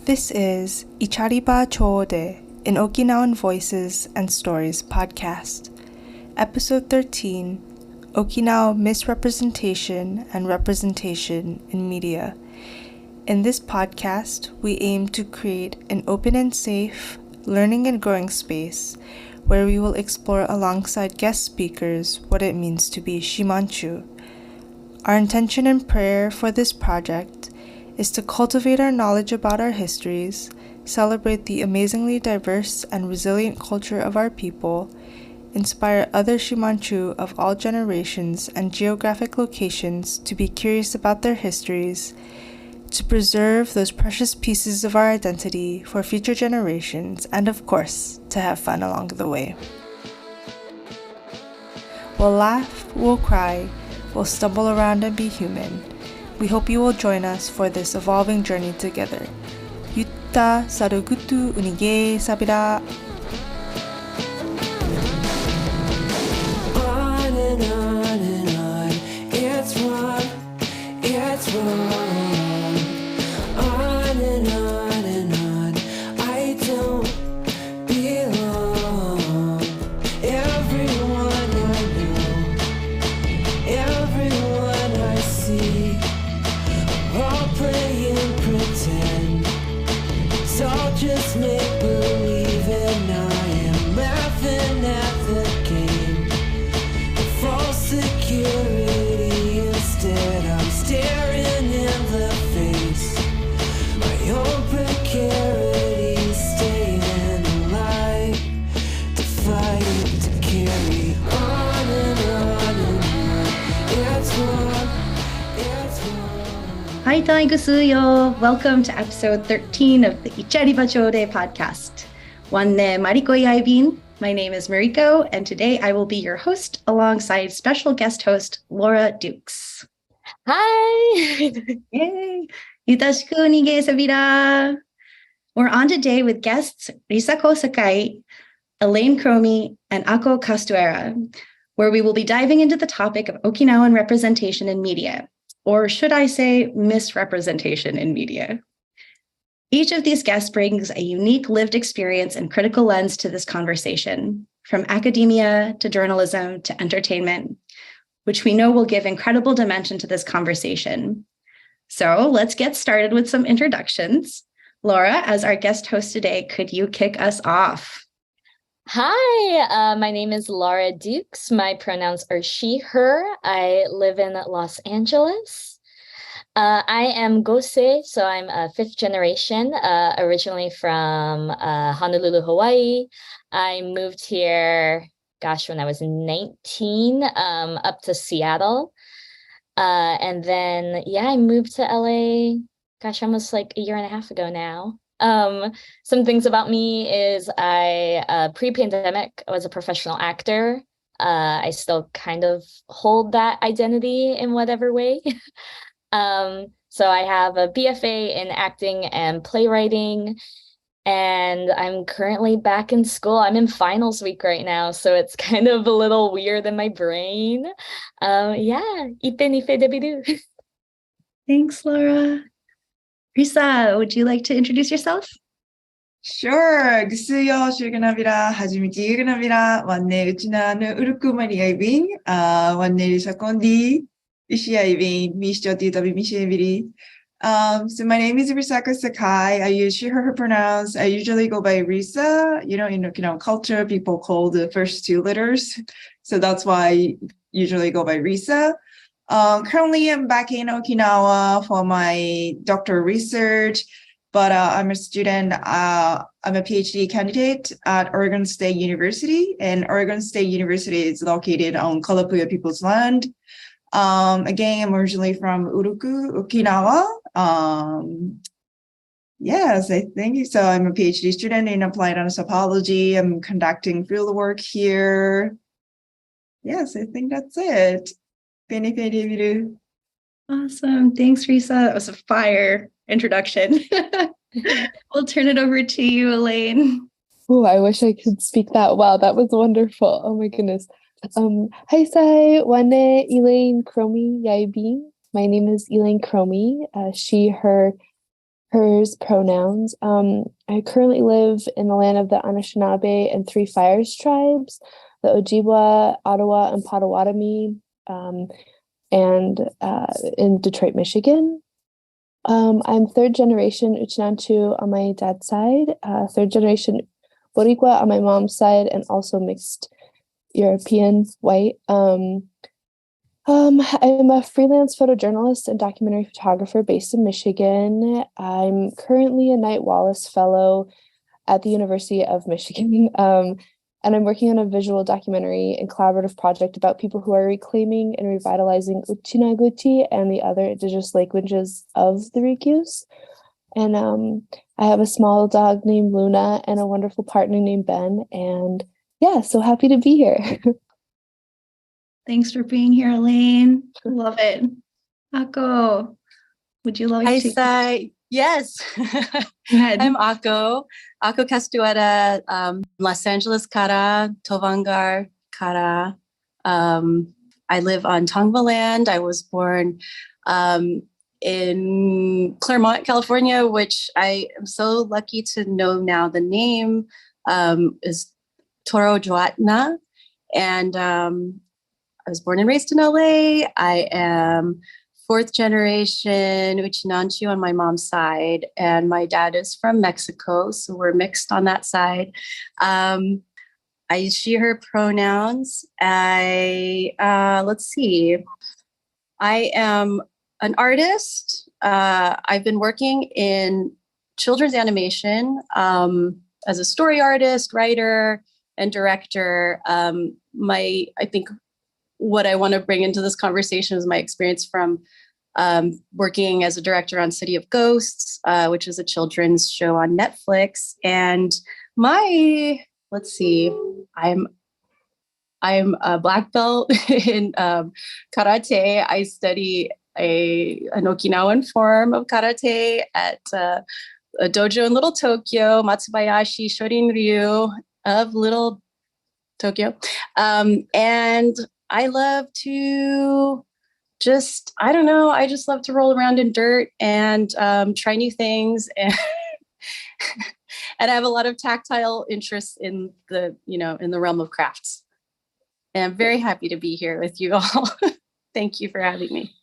This is Ichariba Choode, an Okinawan Voices and Stories podcast. Episode 13, Okinawa Misrepresentation and Representation in Media. In this podcast, we aim to create an open and safe, learning and growing space where we will explore alongside guest speakers what it means to be Shimanchu. Our intention and prayer for this project is to cultivate our knowledge about our histories, celebrate the amazingly diverse and resilient culture of our people, inspire other Shimanchu of all generations and geographic locations to be curious about their histories, to preserve those precious pieces of our identity for future generations, and of course, to have fun along the way. We'll laugh, we'll cry, we'll stumble around and be human. We hope you will join us for this evolving journey together. Yutta sarugutu unige sabira. On and on, it's wrong, it's wrong. On and on, I don't belong. Everyone I know, everyone I see, all playing pretend. So just make believe, and I am laughing at the game. False security, instead I'm staring in the face. My own precarity, staying alive, to fight, to carry on and on. It's wrong, it's wrong. Hi, Taigusuyo. Welcome to episode 13 of the Ichariba Choode podcast. Wanne Mariko Yaibin. My name is Mariko, and today I will be your host alongside special guest host Laura Dux. Hi! Yay! Yutashiku nige sabira. We're on today with guests Risako Sakai, Elaine Cromie, and Ako Castuera, where we will be diving into the topic of Okinawan representation in media, or should I say misrepresentation in media. Each of these guests brings a unique lived experience and critical lens to this conversation, from academia to journalism to entertainment, which we know will give incredible dimension to this conversation. So let's get started with some introductions. Laura, as our guest host today, could you kick us off? Hi, my name is Laura Dux. My pronouns are she, her. I live in Los Angeles. I am Gosei, so I'm a fifth generation, originally from Honolulu, Hawaii. I moved here, when I was 19, up to Seattle. And then, I moved to LA, almost like a year and a half ago now. Some things about me is I, pre-pandemic, I was a professional actor. I still kind of hold that identity in whatever way. So I have a BFA in acting and playwriting, and I'm currently back in school. I'm in finals week right now, so it's kind of a little weird in my brain. Ippee, nifee, debiru. Thanks, Laura. Risa, would you like to introduce yourself? Sure. Gusuyo, Shurganavira, Hajimiti Yuganavira, Wanne Uchina no Urukumari Aibin, Wanne Risakondi, Ishi Aibin, Mishoti Tabi Mishibiri. So my name is Risako Sakai. I use she, her pronouns. I usually go by Risa. In Okinawan culture, people call the first two letters. So that's why I usually go by Risa. Currently, I'm back in Okinawa for my doctoral research, but I'm a student. I'm a PhD candidate at Oregon State University, and Oregon State University is located on Kalapuya People's Land. Again, I'm originally from Uruku, Okinawa. Yes, I think so. I'm a PhD student in applied anthropology. I'm conducting field work here. Yes, I think that's it. Awesome. Thanks, Risa. That was a fire introduction. We'll turn it over to you, Elaine. Oh, I wish I could speak that well. That was wonderful. Oh my goodness. Hi, Sai, Wanne, Elaine Cromie, Yaibin. My name is Elaine Cromie, she, her hers pronouns. I currently live in the land of the Anishinaabe and Three Fires tribes, the Ojibwa, Ottawa, and Potawatomi, and in Detroit, Michigan. I'm third generation Uchinanchu on my dad's side, third generation Boricua on my mom's side, and also mixed European white. I'm a freelance photojournalist and documentary photographer based in Michigan. I'm currently a Knight Wallace Fellow at the University of Michigan. And I'm working on a visual documentary and collaborative project about people who are reclaiming and revitalizing Uchinaguchi and the other indigenous languages of the Ryukyus. And I have a small dog named Luna and a wonderful partner named Ben. And yeah, so happy to be here. Thanks for being here, Elaine. Love it. Ako, would you like Hi, to? Sai. Yes. Go ahead. I'm Ako Castuera, Los Angeles Kara, Tovangar Kara. I live on Tongva land. I was born in Claremont, California, which I am so lucky to know now. The name is Toro Joatna. And I was born and raised in LA. I am fourth generation Uchinanchu on my mom's side, and my dad is from Mexico, so we're mixed on that side. I use she, her pronouns. Let's see. I am an artist. I've been working in children's animation as a story artist, writer, and director. I think what I want to bring into this conversation is my experience from working as a director on City of Ghosts, which is a children's show on Netflix. And let's see, I'm a black belt in karate. I study an Okinawan form of karate at a dojo in Little Tokyo, Matsubayashi Shorin Ryu of Little Tokyo. And I love to I just love to roll around in dirt and try new things. And and I have a lot of tactile interests in the realm of crafts. And I'm very happy to be here with you all. Thank you for having me.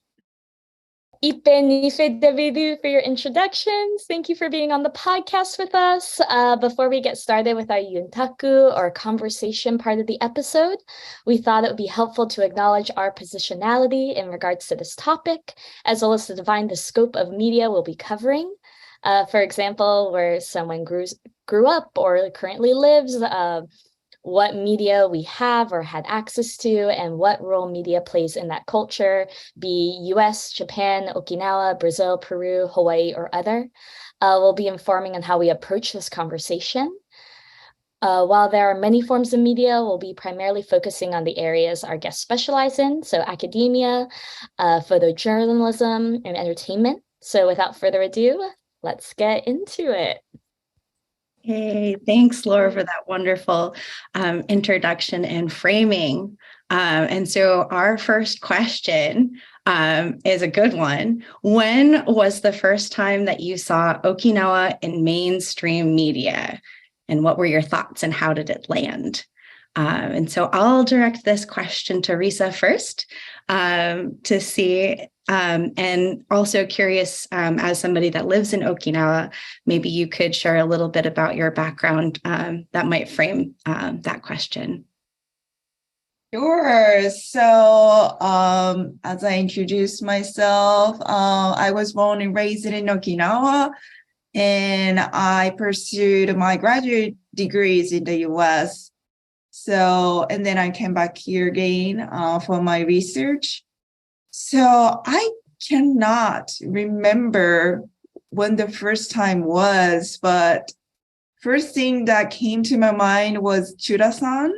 Ippee, nifee, debiru for your introductions. Thank you for being on the podcast with us. Before we get started with our yuntaku or conversation part of the episode, we thought it would be helpful to acknowledge our positionality in regards to this topic, as well as to define the scope of media we'll be covering. For example, where someone grew up or currently lives, what media we have or had access to, and what role media plays in that culture, be US, Japan, Okinawa, Brazil, Peru, Hawaii, or other. We'll be informing on how we approach this conversation. While there are many forms of media, we'll be primarily focusing on the areas our guests specialize in, so academia, photojournalism, and entertainment. So without further ado, let's get into it. Hey, thanks, Laura, for that wonderful introduction and framing. And so our first question is a good one. When was the first time that you saw Okinawa in mainstream media? And what were your thoughts and how did it land? And so I'll direct this question to Risa first to see. And also curious, as somebody that lives in Okinawa, maybe you could share a little bit about your background that might frame that question. Sure. So, as I introduced myself, I was born and raised in Okinawa, and I pursued my graduate degrees in the US. So, and then I came back here again for my research. So I cannot remember when the first time was, but first thing that came to my mind was Chura-san.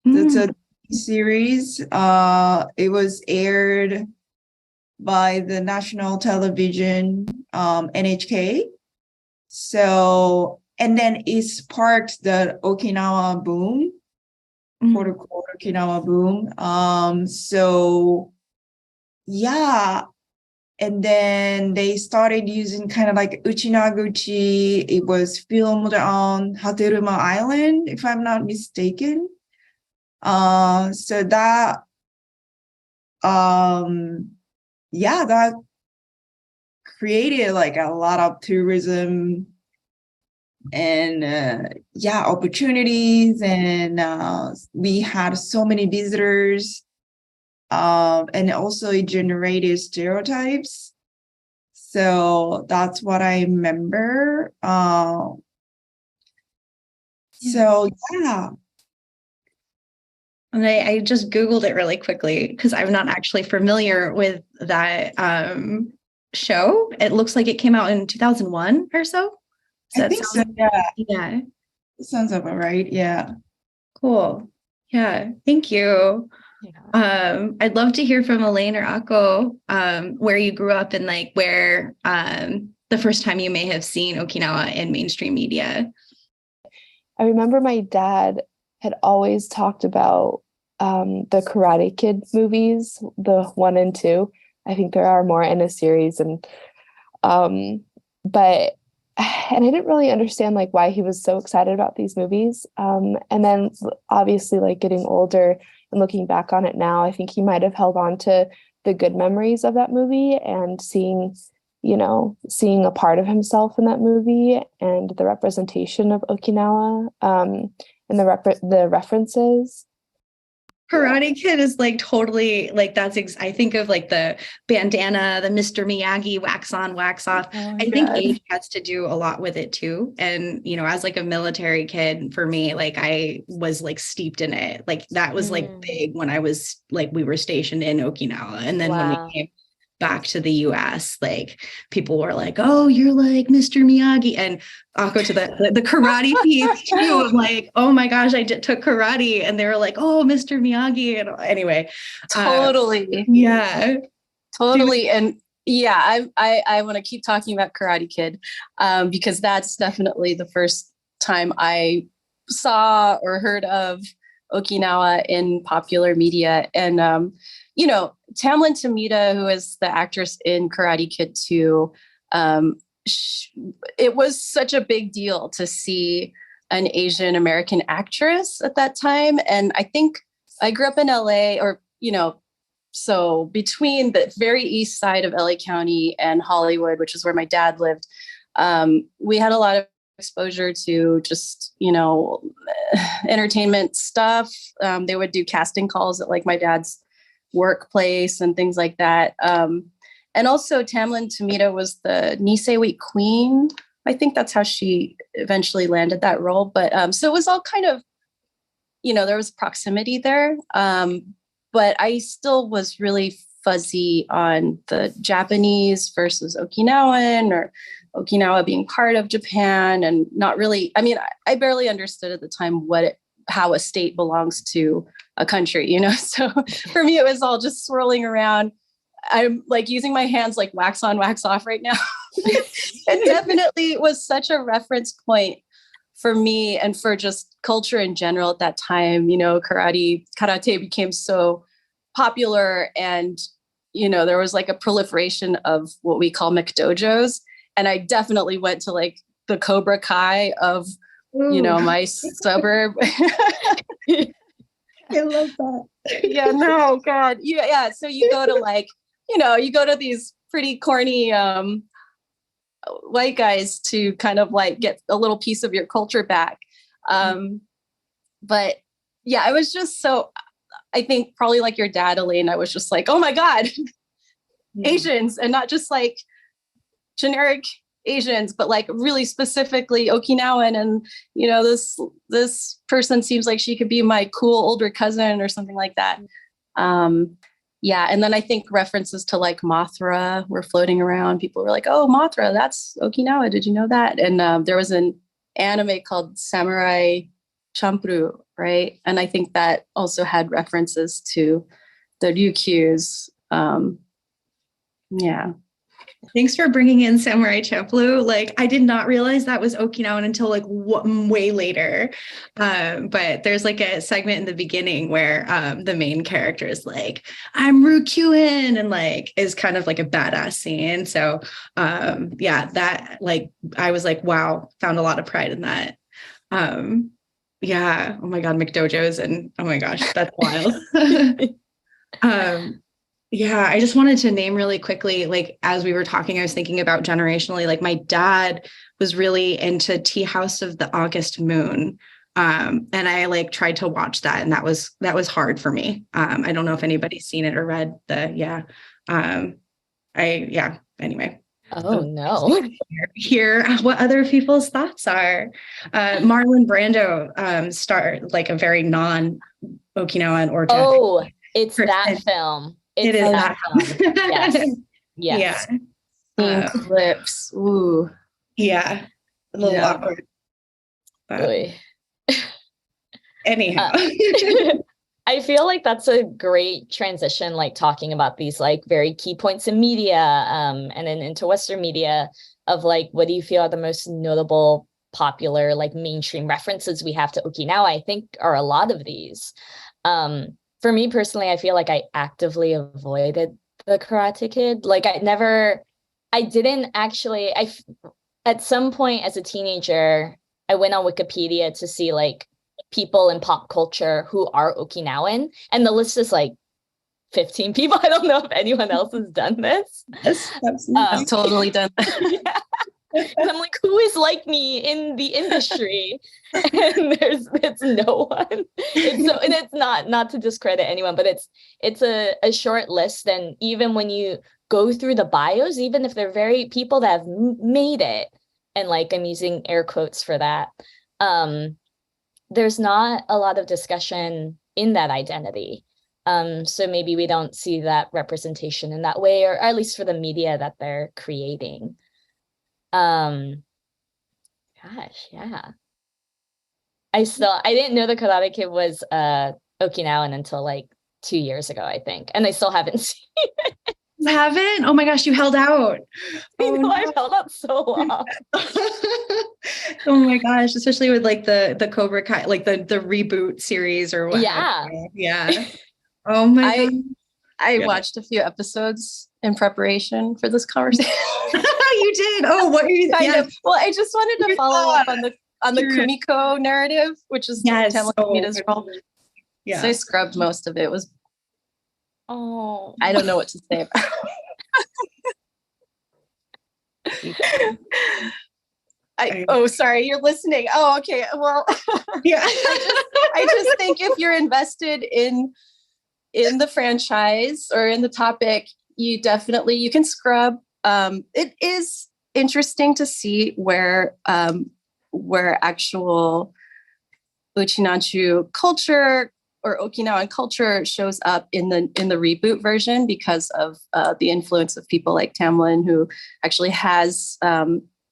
That's a series. It was aired by the national television, NHK. So, and then it sparked the Okinawa boom, quote unquote Okinawa boom. So yeah, And then they started using kind of like Uchinaguchi. It was filmed on Hateruma Island, if I'm not mistaken. So that, that created like a lot of tourism and opportunities, and we had so many visitors, and also it generated stereotypes. So that's what I remember. So yeah. And I just Googled it really quickly because I'm not actually familiar with that show. It looks like it came out in 2001 or so. I think so, yeah. Yeah. It sounds about right, yeah. Cool. Yeah, thank you. Yeah. I'd love to hear from Elaine or Ako, where you grew up and like where the first time you may have seen Okinawa in mainstream media. I remember my dad had always talked about the Karate Kid movies, the 1 and 2. I think there are more in a series, and I didn't really understand like why he was so excited about these movies. And then obviously like getting older and looking back on it now, I think he might have held on to the good memories of that movie and seeing a part of himself in that movie and the representation of Okinawa, and the references. Karate Kid is like totally like I think of like the bandana, the Mr. Miyagi wax on, wax off. I think age has to do a lot with it too. And, as like a military kid for me, like I was like steeped in it. Like that was like big when I was like, we were stationed in Okinawa. And then when we came back to the US, like people were like, oh, you're like Mr. Miyagi. And I'll go to the karate piece too. I'm like, oh my gosh, I took karate. And they were like, oh, Mr. Miyagi. And anyway. Totally. Yeah. Totally. And yeah, I want to keep talking about Karate Kid, because that's definitely the first time I saw or heard of Okinawa in popular media. And, Tamlyn Tomita, who is the actress in Karate Kid 2, it was such a big deal to see an Asian American actress at that time. And I think I grew up in LA, so between the very east side of LA County and Hollywood, which is where my dad lived, we had a lot of exposure to just, entertainment stuff. They would do casting calls at like my dad's workplace and things like that. And also Tamlyn Tomita was the Nisei queen. I think that's how she eventually landed that role. But so it was all kind of, there was proximity there. But I still was really fuzzy on the Japanese versus Okinawan, or Okinawa being part of Japan, and not really, I barely understood at the time how a state belongs to a country, so for me, it was all just swirling around. I'm like using my hands like wax on, wax off right now. It definitely was such a reference point for me and for just culture in general at that time. Karate became so popular, and, there was like a proliferation of what we call McDojos. And I definitely went to like the Cobra Kai of, my suburb. I love that. Yeah, no, God. Yeah. So you go to like, you go to these pretty corny white guys to kind of like get a little piece of your culture back. But yeah, I was just I think probably like your dad, Elaine, I was just like, oh my God, Asians, and not just like generic Asians, but like really specifically Okinawan. And, this person seems like she could be my cool older cousin or something like that. Yeah. And then I think references to like Mothra were floating around. People were like, oh, Mothra, that's Okinawa. Did you know that? And there was an anime called Samurai Champloo, right? And I think that also had references to the Ryukyus. Yeah. Thanks for bringing in Samurai Champloo. Like, I did not realize that was Okinawan until like way later. But there's like a segment in the beginning where the main character is like, I'm Ryukyuin, and like is kind of like a badass scene. So yeah, that like I was like, wow, found a lot of pride in that. Yeah. Oh my God, McDojos, and oh my gosh, that's wild. Yeah, I just wanted to name really quickly, like, as we were talking, I was thinking about generationally, like my dad was really into Tea House of the August Moon. And I like tried to watch that, and that was hard for me. I don't know if anybody's seen it or read anyway. Oh no. Hear what other people's thoughts are. Marlon Brando starred like a very non-Okinawan or Japanese. Oh, it's that film. It is that film. Yes. Yes. Yeah. Clips. Ooh. Yeah. A little awkward. But anyhow. I feel like that's a great transition, like talking about these like very key points in media, and then into Western media of like, what do you feel are the most notable, popular, like mainstream references we have to Okinawa? I think are a lot of these. For me personally, I feel like I actively avoided the Karate Kid. Like at some point as a teenager, I went on Wikipedia to see like people in pop culture who are Okinawan, and the list is like 15 people. I don't know if anyone else has done this. Yes, absolutely. I've totally done that. Yeah. And I'm like, who is like me in the industry? And it's no one. And it's not to discredit anyone, but it's a short list. And even when you go through the bios, even if they're very people that have made it, and like I'm using air quotes for that, there's not a lot of discussion in that identity. So maybe we don't see that representation in that way, or at least for the media that they're creating. Gosh, yeah. I didn't know the Karate Kid was Okinawan until like 2 years ago, I think. And I still haven't seen it. You haven't? Oh my gosh, you held out. I've held out so long. Oh my gosh, especially with like the Cobra Kai, like the reboot series or whatever. Yeah. Yeah. Oh my God. I watched a few episodes in preparation for this conversation. You did. Oh, what are you kind of? Well, I just wanted to follow up on the Kumiko narrative, which is Tamla Kumita's role. Yeah. So I scrubbed most of it. It was I don't know what to say about it. Sorry, you're listening. Oh, okay. Well, yeah. I just think if you're invested in the franchise or in the topic, you can scrub. It is interesting to see where actual Uchinanchu culture or Okinawan culture shows up in the reboot version, because of the influence of people like Tamlin, who actually has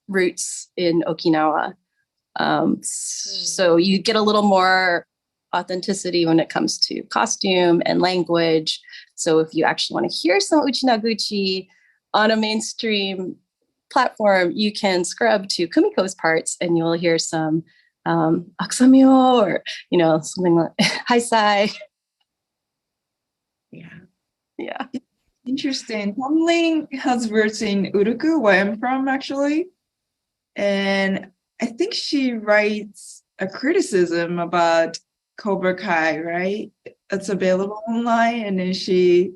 roots in Okinawa. So you get a little more authenticity when it comes to costume and language. So if you actually want to hear some Uchinaguchi on a mainstream platform, you can scrub to Kumiko's parts and you'll hear some Aksamyo, or something like Haisai. Yeah. Interesting. Tamlin has roots in Uruku, where I'm from, actually. And I think she writes a criticism about Cobra Kai, right? It's available online. And then she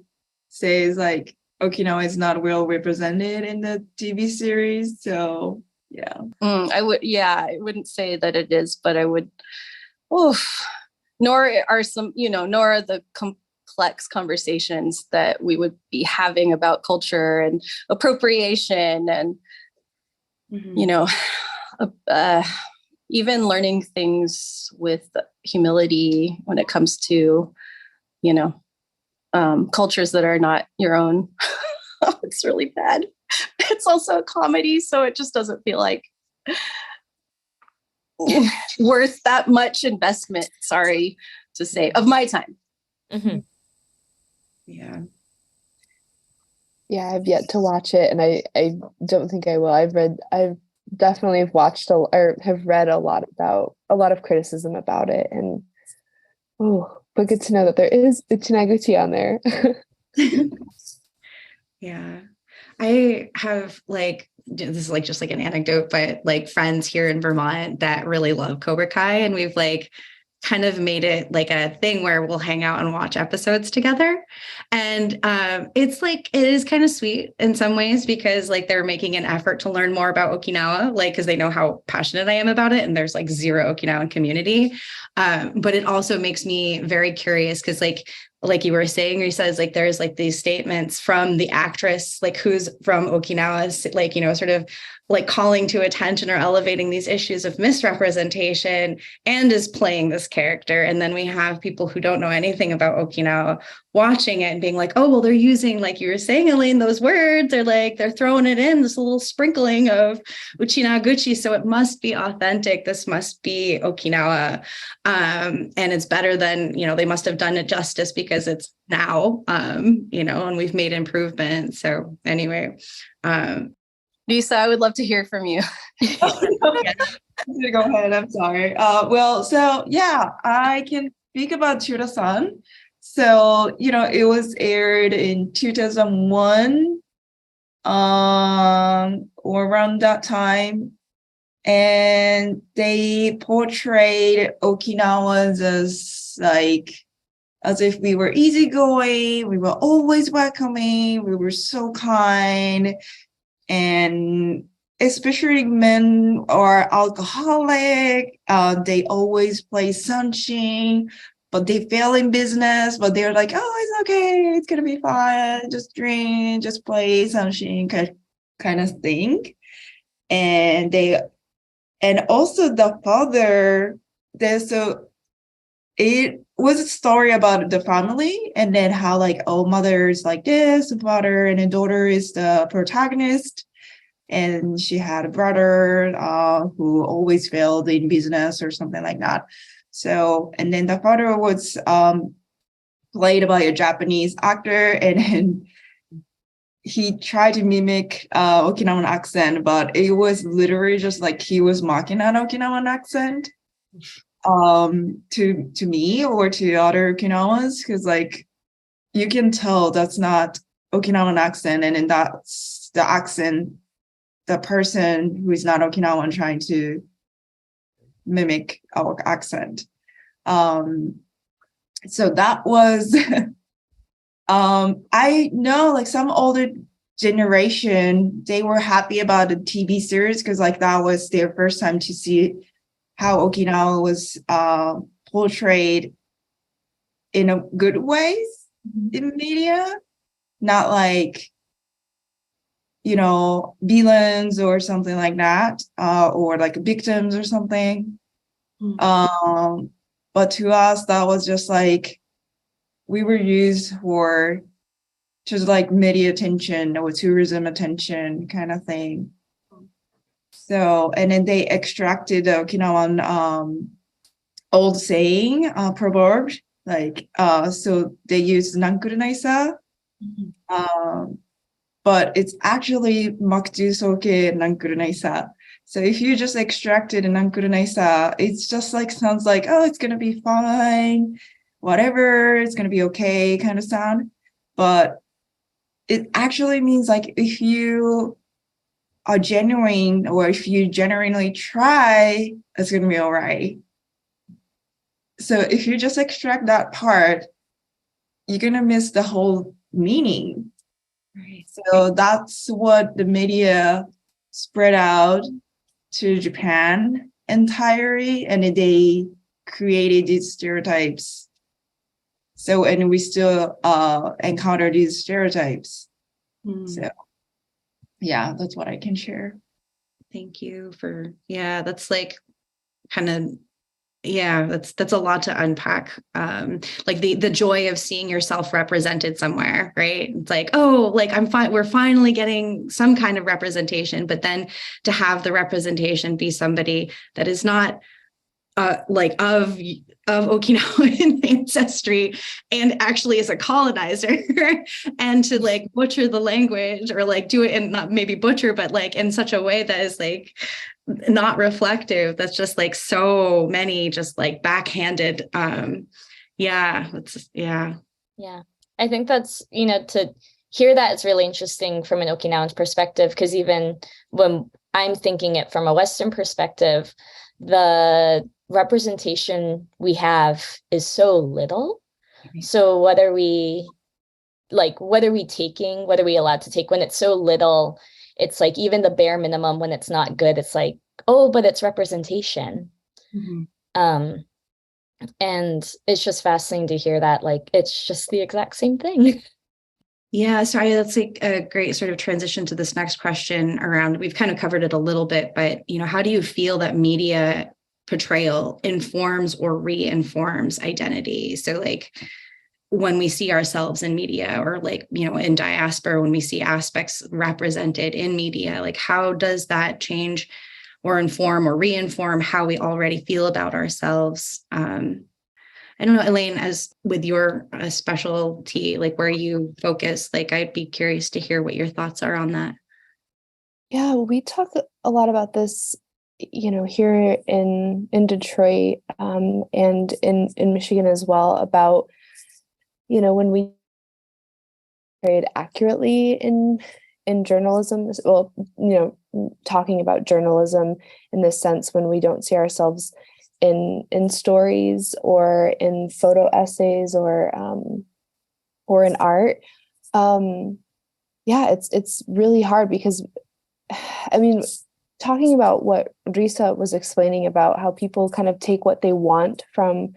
says, like, Okinawa is not well represented in the TV series. So, yeah. I wouldn't say that it is, but I would, nor are the complex conversations that we would be having about culture and appropriation and, even learning things with humility when it comes to, cultures that are not your own. It's really bad. It's also a comedy, so it just doesn't feel like worth that much investment, sorry to say, of my time. Yeah. Yeah, I've yet to watch it, and I don't think I will. I've definitely watched or have read a lot of criticism about it, and but good to know that there is Uchinaguchi on there. Yeah. I have like, this is like just like an anecdote, but like friends here in Vermont that really love Cobra Kai, and we've like kind of made it like a thing where we'll hang out and watch episodes together. And it's like, it is kind of sweet in some ways because like they're making an effort to learn more about Okinawa, like, because they know how passionate I am about it. And there's like zero Okinawan community. But it also makes me very curious because like you were saying, he says like there's like these statements from the actress, like who's from Okinawa, like, you know, sort of like calling to attention or elevating these issues of misrepresentation and is playing this character. And then we have people who don't know anything about Okinawa watching it and being like, oh, well, they're using, like you were saying, Elaine, those words, they're throwing it in this little sprinkling of Uchinaguchi. So it must be authentic. This must be Okinawa. And it's better than, you know, they must have done it justice because it's now, you know, and we've made improvements. So anyway, Lisa, I would love to hear from you. Go ahead. I'm sorry. Well, so yeah, I can speak about Chura-san. So, you know, it was aired in 2001, or around that time. And they portrayed Okinawans as like, as if we were easygoing, we were always welcoming, we were so kind. And especially men are alcoholic, they always play sunshine, but they fail in business, but they're like, oh, it's okay, it's gonna be fine, just drink, just play sunshine kind of thing. And also the father, so it was a story about the family and then how like, oh, mother is like this, the father, and the daughter is the protagonist. And she had a brother who always failed in business or something like that. So, and then the father was played by a Japanese actor, and then he tried to mimic Okinawan accent, but it was literally just like he was mocking an Okinawan accent to me or to other Okinawans, because like you can tell that's not Okinawan accent, and then that's the accent the person who is not Okinawan trying to mimic our accent. So that was I know like some older generation, they were happy about the TV series because like that was their first time to see how Okinawa was portrayed in a good ways in media, not like, you know, villains or something like that, or like victims or something. But to us, that was just like, we were used for just like media attention or tourism attention kind of thing. So, and then they extracted the Okinawan old saying, proverb, like, so they used Nankurunaisa, but it's actually Makju Soke Nankurunaisa. So if you just extracted a Nankurunaisa, it's just like, sounds like, oh, it's going to be fine, whatever, it's going to be okay kind of sound. But it actually means like, if you are genuine or if you genuinely try, it's going to be all right. So if you just extract that part, you're going to miss the whole meaning. Right. So that's what the media spread out to Japan entirely, and they created these stereotypes. So, and we still encounter these stereotypes. So, yeah, that's what I can share. Thank you for, yeah, that's like kind of, yeah, that's a lot to unpack. Like the joy of seeing yourself represented somewhere, right? It's like, oh, like we're finally getting some kind of representation, but then to have the representation be somebody that is not like of Okinawan ancestry and actually as a colonizer and to like butcher the language or like do it in not maybe butcher, but like in such a way that is like not reflective. That's just like so many just like backhanded. Yeah. I think that's, to hear that it's really interesting from an Okinawan perspective, because even when I'm thinking it from a Western perspective, the representation we have is so little. So what are we allowed to take when it's so little? It's like even the bare minimum when it's not good, it's like, oh, but it's representation. And it's just fascinating to hear that, like, it's just the exact same thing. Yeah, sorry, that's like a great sort of transition to this next question around, we've kind of covered it a little bit, but, how do you feel that media portrayal informs or reinforms identity? So like when we see ourselves in media or like, in diaspora, when we see aspects represented in media, like how does that change or inform or reinform how we already feel about ourselves? I don't know, Elaine, as with your specialty, like where you focus, like I'd be curious to hear what your thoughts are on that. Yeah, we talk a lot about this, here in Detroit, and in Michigan as well, about, when we trade accurately in journalism, well, talking about journalism in this sense, when we don't see ourselves in stories or in photo essays or in art. It's really hard because, I mean, talking about what Risa was explaining about how people kind of take what they want from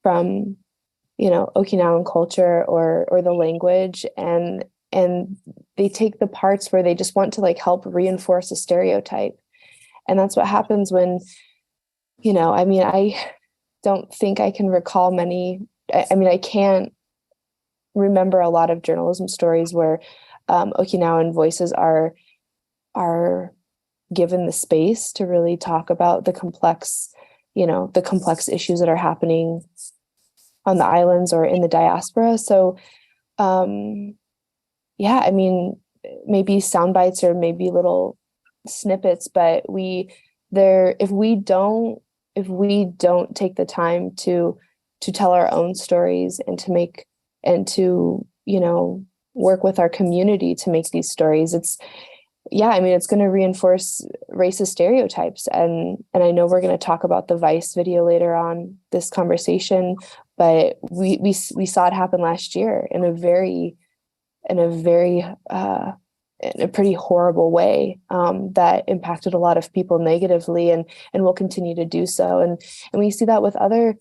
Okinawan culture or the language, and they take the parts where they just want to like help reinforce a stereotype. And that's what happens when, I don't think I can recall many. I can't remember a lot of journalism stories where Okinawan voices are given the space to really talk about the complex issues that are happening on the islands or in the diaspora. So, maybe sound bites or maybe little snippets, but if we don't take the time to tell our own stories and to work with our community to make these stories, it's going to reinforce racist stereotypes. And I know we're going to talk about the Vice video later on this conversation, but we saw it happen last year in a pretty horrible way, that impacted a lot of people negatively and will continue to do so. And we see that with other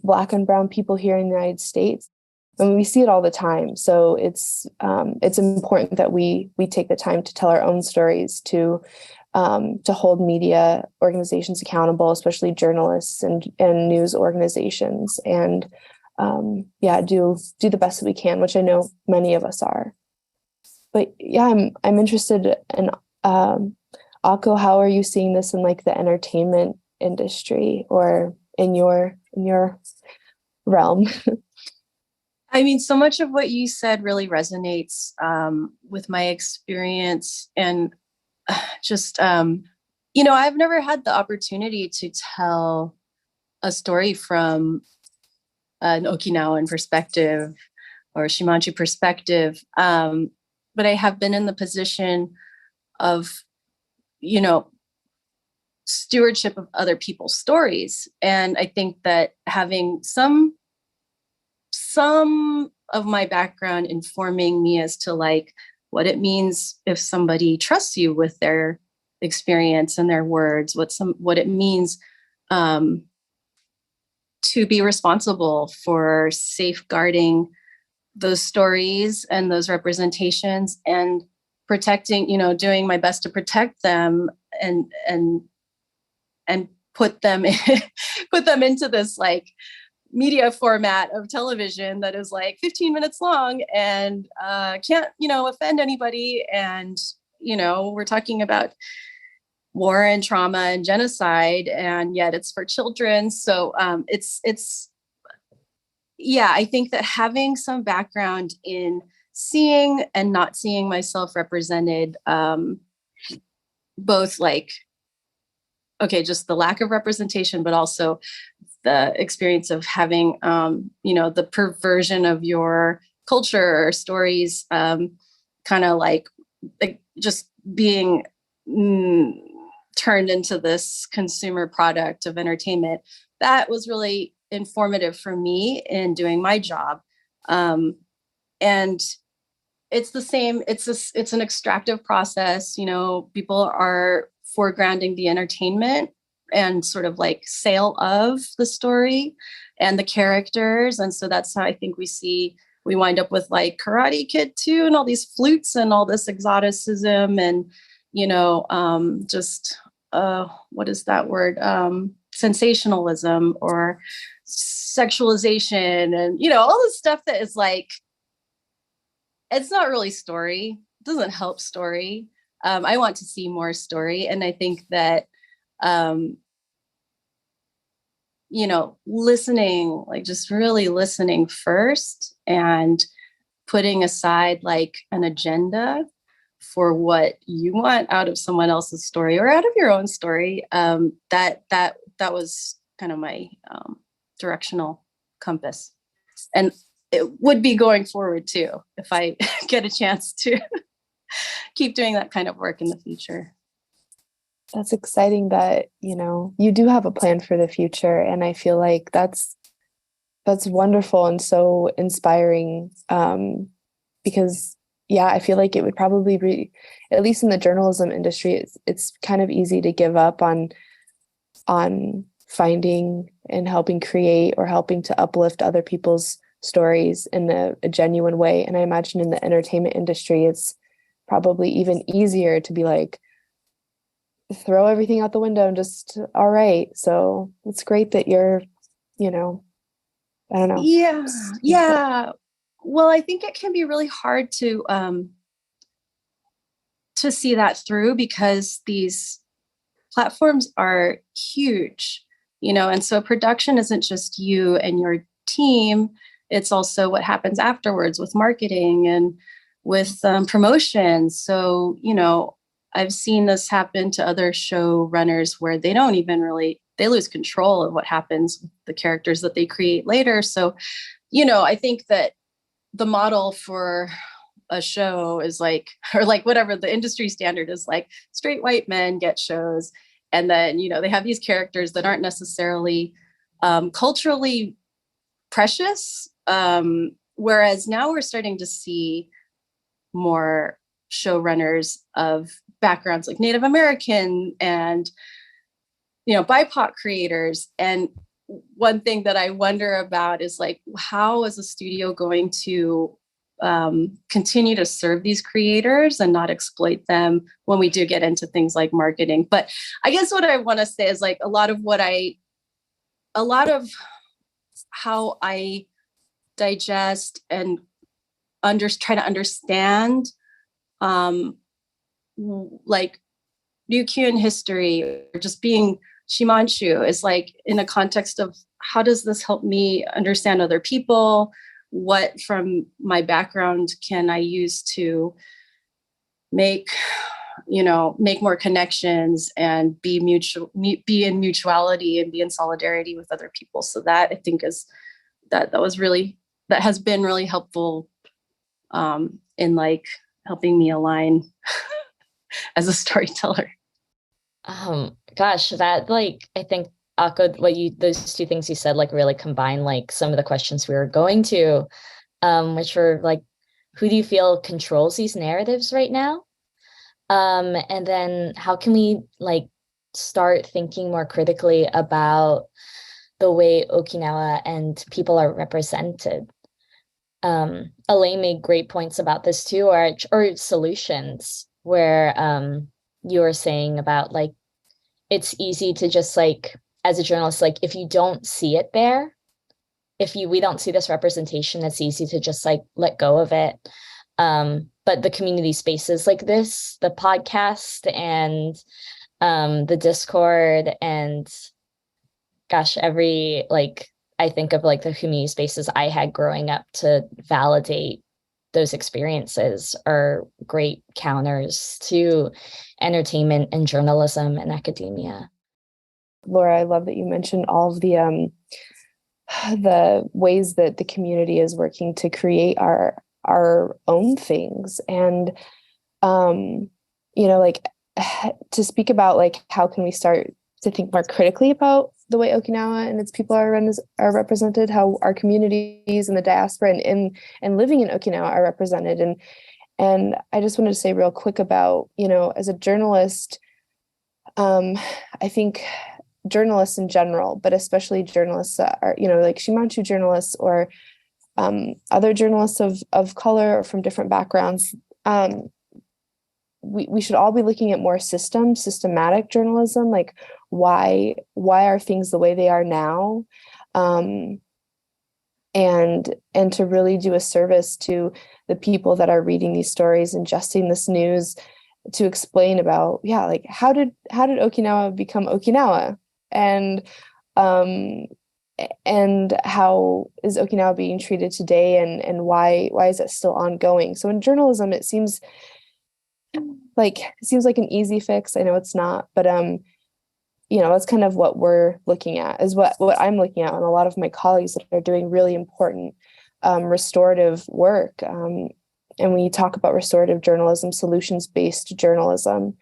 Black and Brown people here in the United States. And we see it all the time. So it's important that we take the time to tell our own stories, to hold media organizations accountable, especially journalists and news organizations, and do the best that we can, which I know many of us are. But yeah, I'm interested in Ako, how are you seeing this in like the entertainment industry or in your realm? I mean, so much of what you said really resonates with my experience, and just I've never had the opportunity to tell a story from an Okinawan perspective or Shimanchu perspective. But I have been in the position of, stewardship of other people's stories. And I think that having some of my background informing me as to like what it means if somebody trusts you with their experience and their words, what it means to be responsible for safeguarding those stories and those representations and protecting, doing my best to protect them and put them into this like media format of television that is like 15 minutes long and can't, offend anybody. And, we're talking about, war and trauma and genocide, and yet it's for children. So yeah, I think that having some background in seeing and not seeing myself represented, both like, okay, just the lack of representation, but also the experience of having, the perversion of your culture or stories, kind of like just being turned into this consumer product of entertainment. That was really informative for me in doing my job. And it's the same, it's an extractive process. People are foregrounding the entertainment and sort of like sale of the story and the characters. And so that's how I think we wind up with like Karate Kid 2 and all these flutes and all this exoticism and, what is that word? Sensationalism or sexualization and, all this stuff that is like, it's not really story. It doesn't help story. I want to see more story. And I think that, listening, like just really listening first and putting aside like an agenda for what you want out of someone else's story or out of your own story. That was kind of my directional compass. And it would be going forward too, if I get a chance to keep doing that kind of work in the future. That's exciting that, you do have a plan for the future. And I feel like that's wonderful and so inspiring, because I feel like it would probably be, at least in the journalism industry, it's kind of easy to give up on finding and helping create or helping to uplift other people's stories in a genuine way. And I imagine in the entertainment industry, it's probably even easier to be like, throw everything out the window and just, all right. So it's great that you're, I don't know. Yeah. Well, I think it can be really hard to see that through because these platforms are huge, and so production isn't just you and your team. It's also what happens afterwards with marketing and with promotions. So, I've seen this happen to other show runners where they don't even they lose control of what happens with the characters that they create later. So, I think that the model for a show is like, or like whatever the industry standard is, like straight white men get shows. And then, they have these characters that aren't necessarily culturally precious. Whereas now we're starting to see more showrunners of backgrounds like Native American and, BIPOC creators. And one thing that I wonder about is like, how is a studio going to continue to serve these creators and not exploit them when we do get into things like marketing? But I guess what I want to say is like a lot of how I digest and try to understand like Ryukyuan history or just being Shimanshu is like in a context of how does this help me understand other people? What from my background can I use to make more connections and be in mutuality and be in solidarity with other people? So that I think that has been really helpful in like helping me align as a storyteller. Gosh, that like, I think Ako, those two things you said, like really combine like some of the questions we were going to, which were like, who do you feel controls these narratives right now? And then how can we like start thinking more critically about the way Okinawa and people are represented? Elaine made great points about this too, or solutions where you were saying about like, it's easy to just like, as a journalist, like if you don't see it there, we don't see this representation, it's easy to just like let go of it. But the community spaces like this, the podcast and the Discord, and gosh, every like I think of like the community spaces I had growing up to validate those experiences are great counters to entertainment and journalism and academia. Laura, I love that you mentioned all of the ways that the community is working to create our own things. And like to speak about like how can we start to think more critically about the way Okinawa and its people are represented, how our communities and the diaspora and living in Okinawa are represented. And I just wanted to say real quick about, as a journalist, I think journalists in general, but especially journalists that are, like Shimanchu journalists or other journalists of color or from different backgrounds, we should all be looking at more systematic journalism, like why are things the way they are now, and to really do a service to the people that are reading these stories, ingesting this news, to explain about like how did Okinawa become Okinawa, and how is Okinawa being treated today, and why is it still ongoing? So in journalism, it seems like an easy fix. I know it's not, but that's kind of what we're looking at, is what I'm looking at, and a lot of my colleagues that are doing really important restorative work. And we talk about restorative journalism, solutions-based journalism,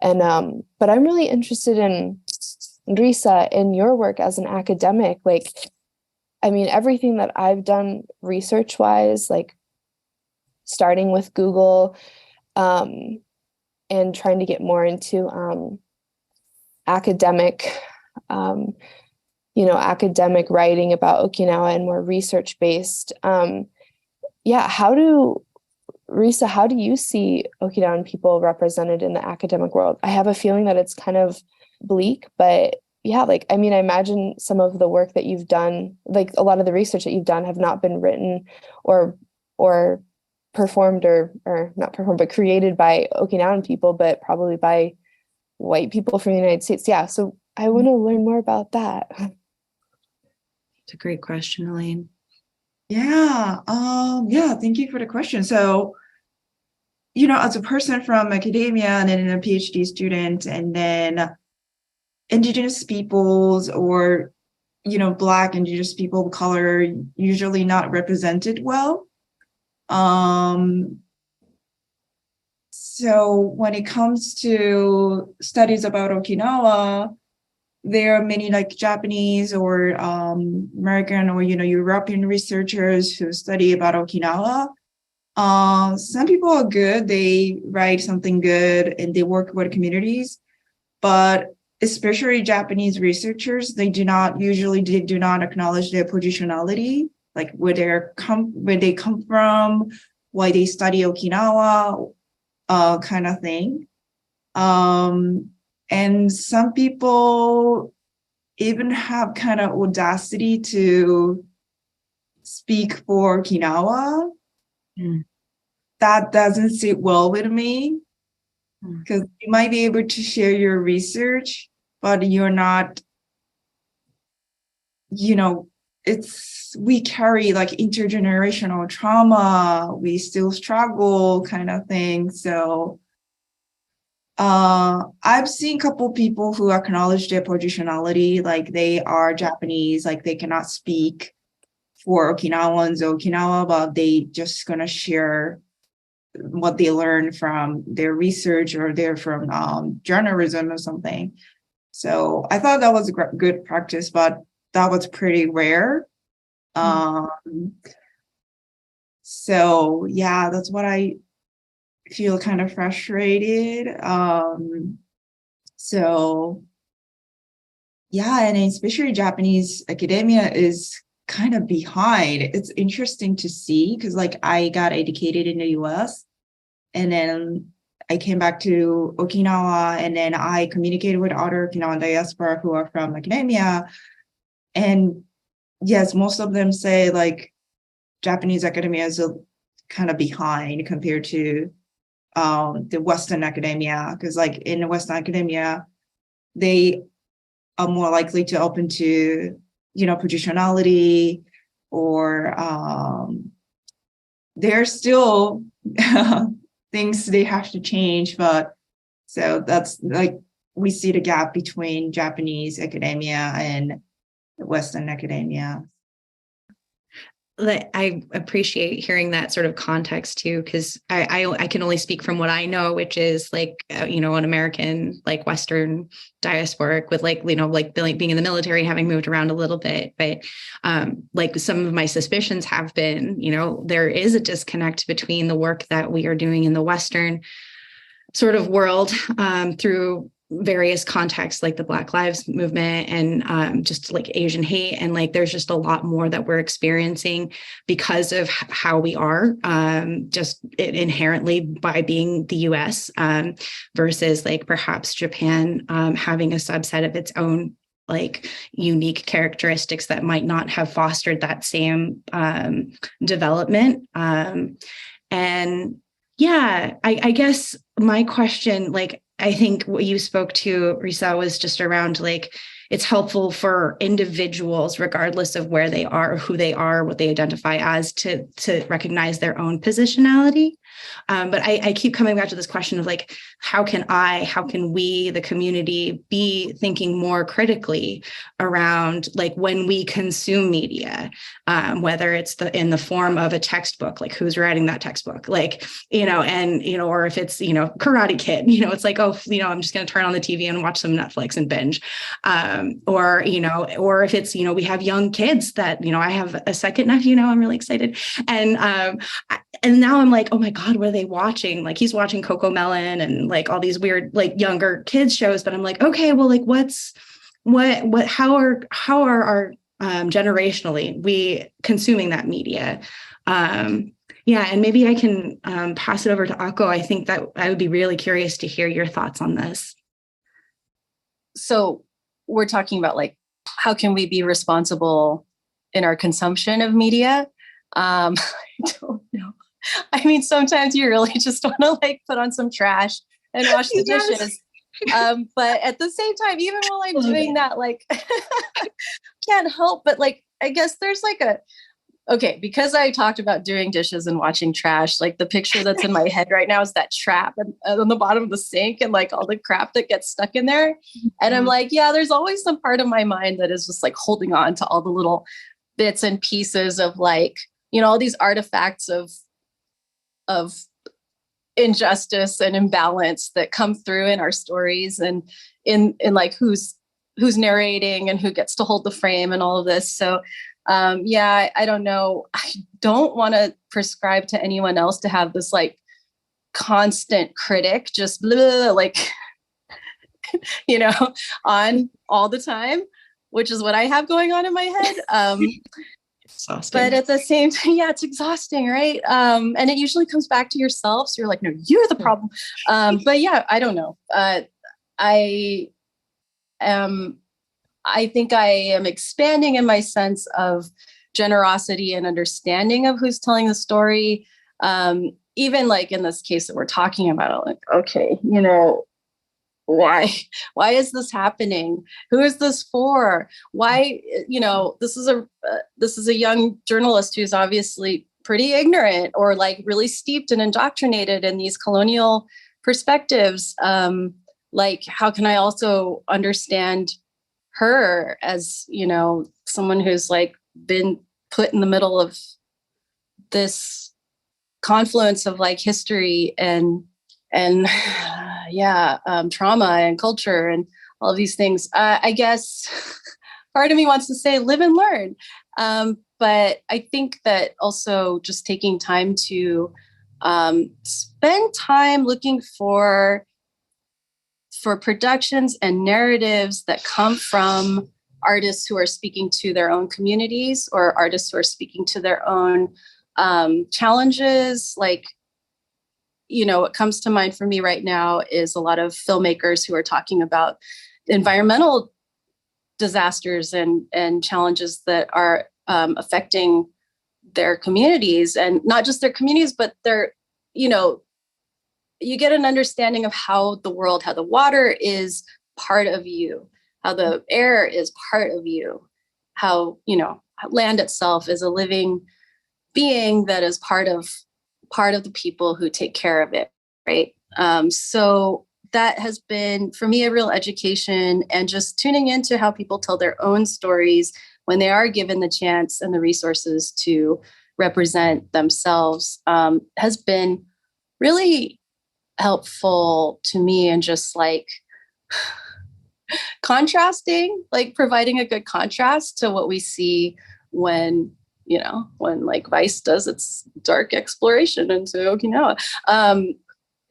and but I'm really interested in Risa, in your work as an academic. Like, I mean, everything that I've done research-wise, like starting with Google, and trying to get more into academic writing about Okinawa and more research-based. Risa, how do you see Okinawan people represented in the academic world? I have a feeling that it's kind of bleak, but I imagine some of the work that you've done, like a lot of the research that you've done, have not been written or performed or not performed, but created by Okinawan people, but probably by white people from the United States. Yeah. So I want to learn more about that. It's a great question, Elaine. Yeah. Thank you for the question. So, as a person from academia and then a PhD student, and then Indigenous peoples or, Black Indigenous people of color usually not represented well. So when it comes to studies about Okinawa, there are many like Japanese or American or European researchers who study about Okinawa. Some people are good; they write something good and they work with communities, but especially Japanese researchers, they do not acknowledge their positionality, like where they come from, why they study Okinawa, kind of thing. And some people even have kind of audacity to speak for Okinawa. That doesn't sit well with me, because you might be able to share your research, but you're not, we carry like intergenerational trauma, we still struggle kind of thing. So I've seen a couple people who acknowledge their positionality, like they are Japanese, like they cannot speak for Okinawans or Okinawa, but they just gonna share what they learned from their research, or they're from journalism or something. So I thought that was a good practice, but that was pretty rare. So yeah, that's what I feel kind of frustrated. So yeah, and especially Japanese academia is kind of behind. It's interesting to see, because like I got educated in the US, and then I came back to Okinawa, and then I communicated with other Okinawan diaspora who are from academia. And yes, most of them say like Japanese academia is kind of behind compared to the Western academia, because like in Western academia, they are more likely to open to, positionality, or there are still things they have to change. But so that's like, we see the gap between Japanese academia and Western academia. I appreciate hearing that sort of context too, because I can only speak from what I know, which is like, an American, like Western diasporic with like being in the military, having moved around a little bit. But like some of my suspicions have been, there is a disconnect between the work that we are doing in the Western sort of world through various contexts like the Black Lives Movement and just like Asian hate. And like, there's just a lot more that we're experiencing because of how we are just inherently by being the US versus like perhaps Japan having a subset of its own like unique characteristics that might not have fostered that same development. And yeah, I guess my question, like, I think what you spoke to, Risa, was just around like, it's helpful for individuals, regardless of where they are, or who they are, what they identify as, to recognize their own positionality. But I keep coming back to this question of like, how can we, the community, be thinking more critically around like when we consume media, whether it's in the form of a textbook, like who's writing that textbook, like, or if it's, Karate Kid, it's like, oh, I'm just going to turn on the TV and watch some Netflix and binge. Or if it's, we have young kids that, I have a second nephew now, I'm really excited. And now I'm like, oh my God, what are they watching? Like he's watching Coco Melon and like all these weird, like younger kids shows. But I'm like, okay, well, like how are our generationally we consuming that media? And maybe I can pass it over to Ako. I think that I would be really curious to hear your thoughts on this. So we're talking about like, how can we be responsible in our consumption of media? I don't know. I mean, sometimes you really just want to like put on some trash and wash the dishes. But at the same time, even while I'm doing that, like, can't help but like, I guess there's like because I talked about doing dishes and watching trash, like the picture that's in my head right now is that trap on the bottom of the sink and like all the crap that gets stuck in there. And I'm like, yeah, there's always some part of my mind that is just like holding on to all the little bits and pieces of like, all these artifacts of injustice and imbalance that come through in our stories and in like who's narrating and who gets to hold the frame and all of this. So I don't know. I don't want to prescribe to anyone else to have this like constant critic, just blah, like, on all the time, which is what I have going on in my head. But at the same time, it's exhausting, right? And it usually comes back to yourself. So you're like, no, you're the problem. But yeah, I don't know. I think I am expanding in my sense of generosity and understanding of who's telling the story. Even like in this case that we're talking about, like, okay, why is this happening? Who is this for? Why, this is a young journalist who's obviously pretty ignorant or like really steeped and indoctrinated in these colonial perspectives. Like, how can I also understand her as, someone who's like been put in the middle of this confluence of like history and trauma and culture and all of these things. I guess part of me wants to say live and learn. But I think that also just taking time to spend time looking for productions and narratives that come from artists who are speaking to their own communities or artists who are speaking to their own challenges. Like, what comes to mind for me right now is a lot of filmmakers who are talking about environmental disasters and challenges that are affecting their communities, and not just their communities, but their, you get an understanding of how the water is part of you, how the air is part of you, how, you know, land itself is a living being that is part of the people who take care of it, right? So that has been, for me, a real education, and just tuning into how people tell their own stories when they are given the chance and the resources to represent themselves has been really helpful to me, and just like contrasting, like providing a good contrast to what we see when, you know, when like Vice does its dark exploration into Okinawa.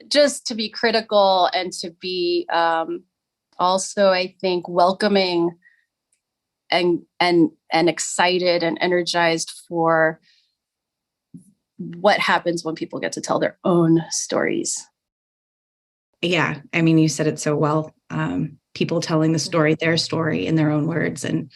Just to be critical and to be also, I think, welcoming and excited and energized for what happens when people get to tell their own stories. Yeah, I mean, you said it so well. People telling the story, their story in their own words. And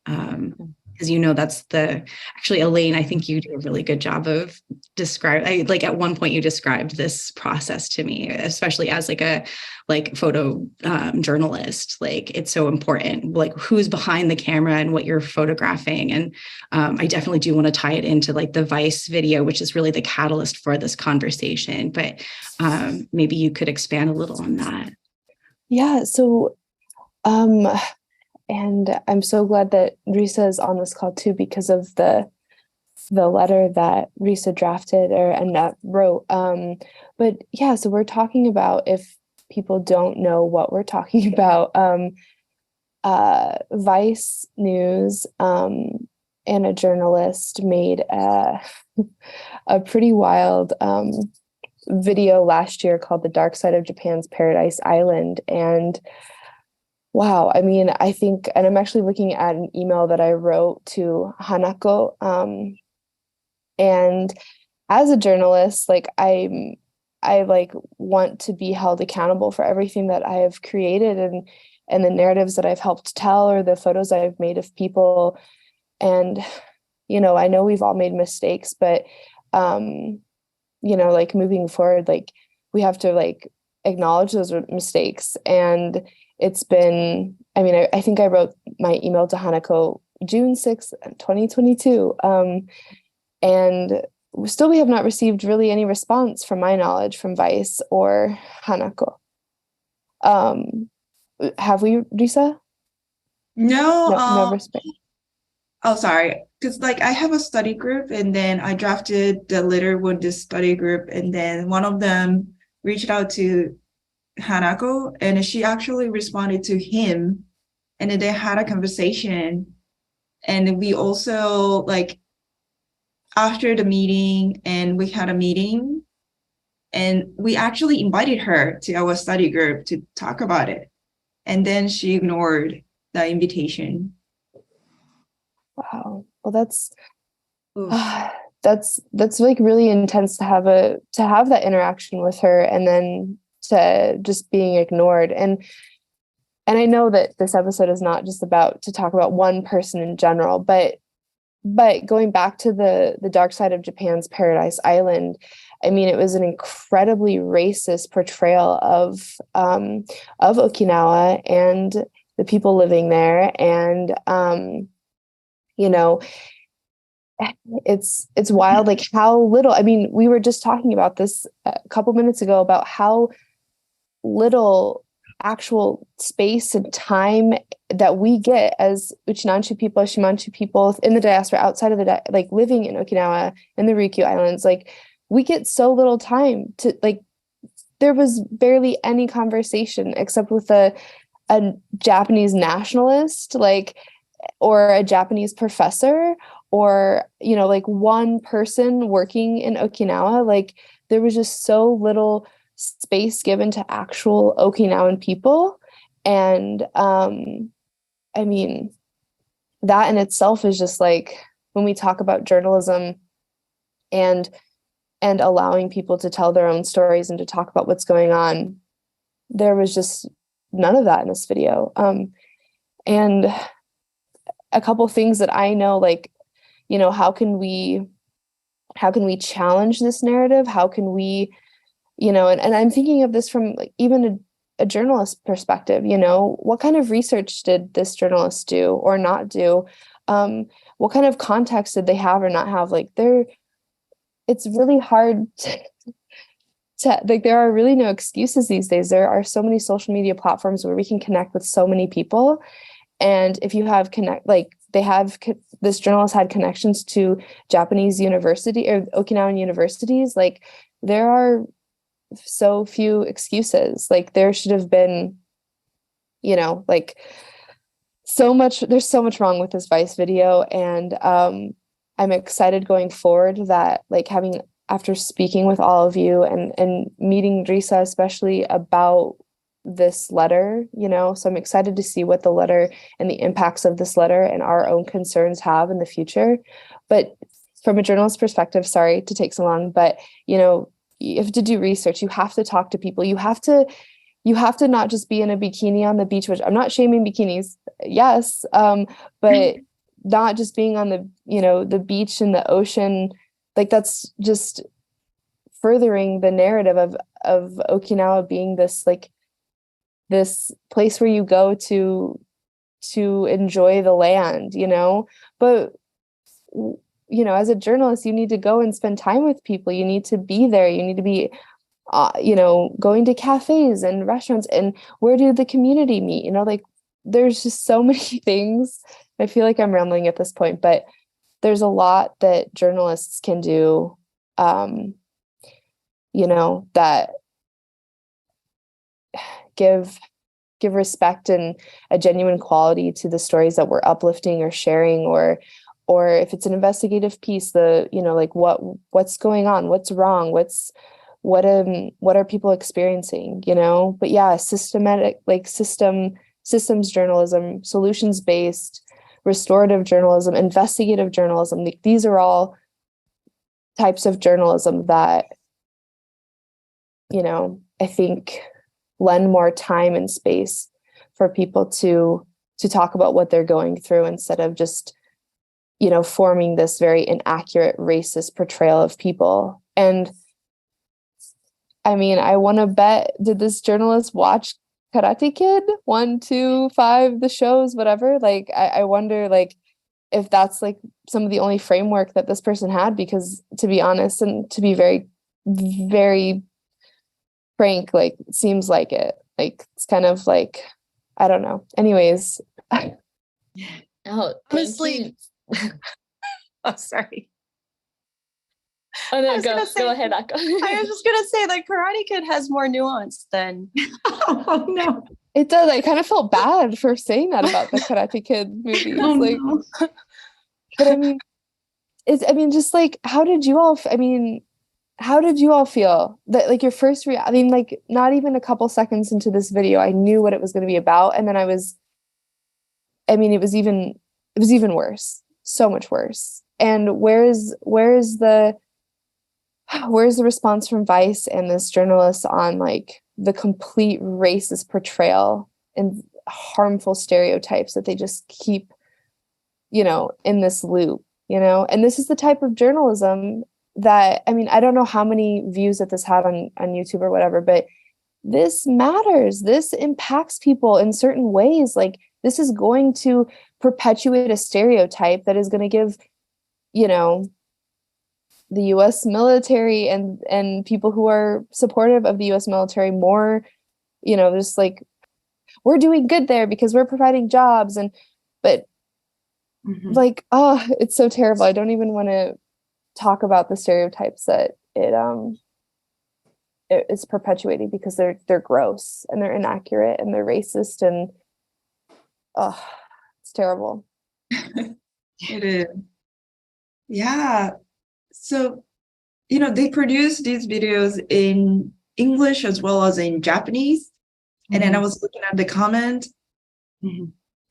because, you know, that's actually, Elaine, I think you do a really good job of describing, like at one point you described this process to me, especially as like a photo journalist. Like, it's so important, like who's behind the camera and what you're photographing. And I definitely do want to tie it into like the Vice video, which is really the catalyst for this conversation. But maybe you could expand a little on that. Yeah. So, and I'm so glad that Risa is on this call too, because of the letter that Risa drafted and that wrote. But yeah, so we're talking about, if people don't know what we're talking about, Vice News and a journalist made a pretty wild video last year called "The Dark Side of Japan's Paradise Island." And wow, I mean, I think, and I'm actually looking at an email that I wrote to Hanako. And as a journalist, like I like want to be held accountable for everything that I have created and the narratives that I've helped tell, or the photos I've made of people. And, you know, I know we've all made mistakes, but, you know, like moving forward, like we have to like acknowledge those mistakes. And it's been, I mean, I think I wrote my email to Hanako June 6th, 2022. And still we have not received really any response, from my knowledge, from Vice or Hanako. Have we, Risa? No response. Oh, sorry. Because like I have a study group, and then I drafted the letter with this study group, and then one of them reached out to Hanako, and she actually responded to him, and then they had a conversation. And we also, like, after the meeting, and we had a meeting, and we actually invited her to our study group to talk about it. And then she ignored the invitation. Wow. Well, that's like really intense to have that interaction with her, and then to just being ignored. And I know that this episode is not just about to talk about one person in general, but going back to the dark side of Japan's Paradise Island, I mean, it was an incredibly racist portrayal of Okinawa and the people living there. And, you know, it's wild, like how little, I mean, we were just talking about this a couple minutes ago about how little actual space and time that we get as Uchinanchu people, Shimanchu people in the diaspora outside of like living in Okinawa and the Ryukyu Islands. Like, we get so little time to, like, there was barely any conversation except with a Japanese nationalist, like, or a Japanese professor, or, you know, like one person working in Okinawa. Like, there was just so little space given to actual Okinawan people. And I mean, that in itself is just like, when we talk about journalism and allowing people to tell their own stories and to talk about what's going on, there was just none of that in this video. And a couple things that I know, like, you know, how can we challenge this narrative? How can we, you know, and I'm thinking of this from like even a journalist perspective, what kind of research did this journalist do or not do? What kind of context did they have or not have? Like it's really hard to like, there are really no excuses these days. There are so many social media platforms where we can connect with so many people. And if you have this journalist had connections to Japanese university or Okinawan universities, like there are so few excuses. Like there should have been, like there's so much wrong with this Vice video. And I'm excited going forward that like after speaking with all of you and meeting Risa, especially about this letter, so I'm excited to see what the letter and the impacts of this letter and our own concerns have in the future. But from a journalist perspective, sorry to take so long, but you have to do research. You have to talk to people. You have to not just be in a bikini on the beach, which I'm not shaming bikinis. Yes. But not just being on the beach and the ocean, like that's just furthering the narrative of Okinawa being this like this place where you go to enjoy the land, but as a journalist, you need to go and spend time with people. You need to be there. You need to be going to cafes and restaurants, and where do the community meet? Like there's just so many things. I feel like I'm rambling at this point, but there's a lot that journalists can do, that give respect and a genuine quality to the stories that we're uplifting or sharing, or if it's an investigative piece, like what's going on, what's wrong, what are people experiencing, but yeah, systematic, like systems journalism, solutions-based, restorative journalism, investigative journalism. Like these are all types of journalism that, I think lend more time and space for people to talk about what they're going through, instead of just, forming this very inaccurate racist portrayal of people. And I mean, I want to bet, did this journalist watch Karate Kid 1, 2, 5, the shows, whatever? Like, I wonder, like, if that's like some of the only framework that this person had, because to be honest, and to be very, very frank, like, it seems like it. Like, it's kind of like, I don't know. Anyways. Oh, honestly. Oh, sorry. Oh no, go ahead, Ako. I was just gonna say, like, Karate Kid has more nuance than. Oh no, it does. I kind of felt bad for saying that about the Karate Kid movies. Oh, like, no. But I mean, just like, how did you all feel that, like, your first I mean, like, not even a couple seconds into this video, I knew what it was going to be about, and then it was even worse, so much worse. And where's the response from Vice and this journalist on, like, the complete racist portrayal and harmful stereotypes that they just keep, in this loop, and this is the type of journalism that, I mean, I don't know how many views that this had on YouTube or whatever, but this matters. This impacts people in certain ways. Like, this is going to perpetuate a stereotype that is going to give, the U.S. military and people who are supportive of the U.S. military more, just like, we're doing good there because we're providing jobs, but like, oh, it's so terrible. I don't even want to talk about the stereotypes that it's perpetuating, because they're gross and they're inaccurate and they're racist, and it's terrible. It is. Yeah. So, they produce these videos in English as well as in Japanese. And then I was looking at the comment.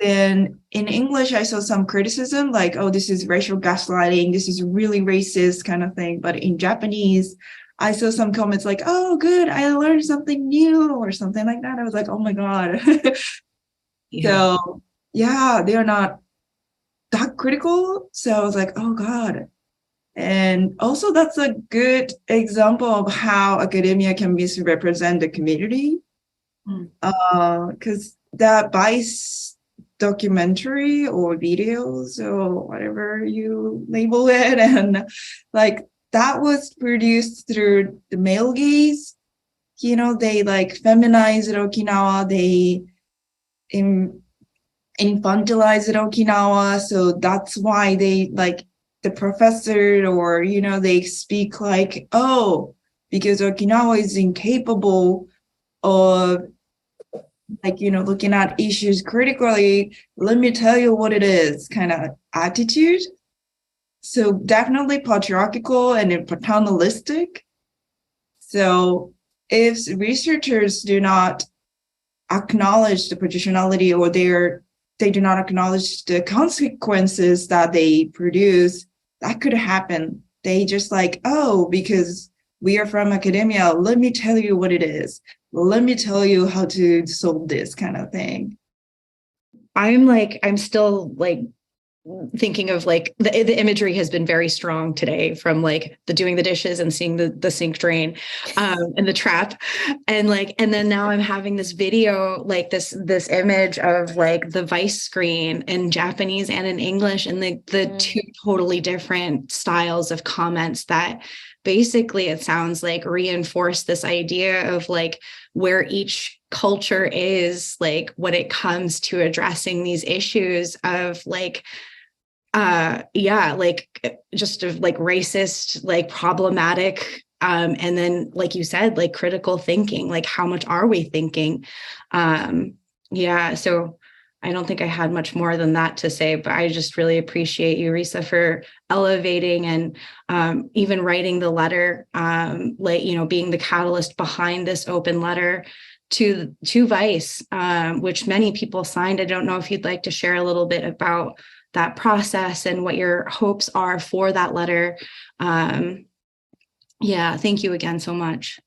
Then in English, I saw some criticism like, oh, this is racial gaslighting. This is really racist kind of thing. But in Japanese, I saw some comments like, oh, good, I learned something new or something like that. I was like, oh my God. So, yeah, they are not that critical. So I was like, oh God. And also, that's a good example of how academia can misrepresent the community. Because that Vice documentary or videos or whatever you label it, and like that was produced through the male gaze. You know, they like feminized Okinawa, they infantilized Okinawa, so that's why they like the professor, or you know, they speak like, oh, because Okinawa is incapable of like, you know, looking at issues critically, let me tell you what it is kind of attitude. So definitely patriarchal and paternalistic. So if researchers do not acknowledge the positionality, or they do not acknowledge the consequences that they produce, that could happen. They just like, oh, because we are from academia, let me tell you what it is. Let me tell you how to solve this kind of thing. I'm still like thinking of like the imagery has been very strong today, from like the doing the dishes and seeing the sink drain and the trap, and then now I'm having this video, like this image of like the Vice screen in Japanese and in English, and the two totally different styles of comments that basically, it sounds like, reinforce this idea of like where each culture is like when it comes to addressing these issues of like like just of like racist, like problematic, and then like you said, like critical thinking, like how much are we thinking? So I don't think I had much more than that to say, but I just really appreciate you, Risa, for elevating and even writing the letter, like, you know, being the catalyst behind this open letter to Vice, which many people signed. I don't know if you'd like to share a little bit about that process and what your hopes are for that letter. Thank you again so much.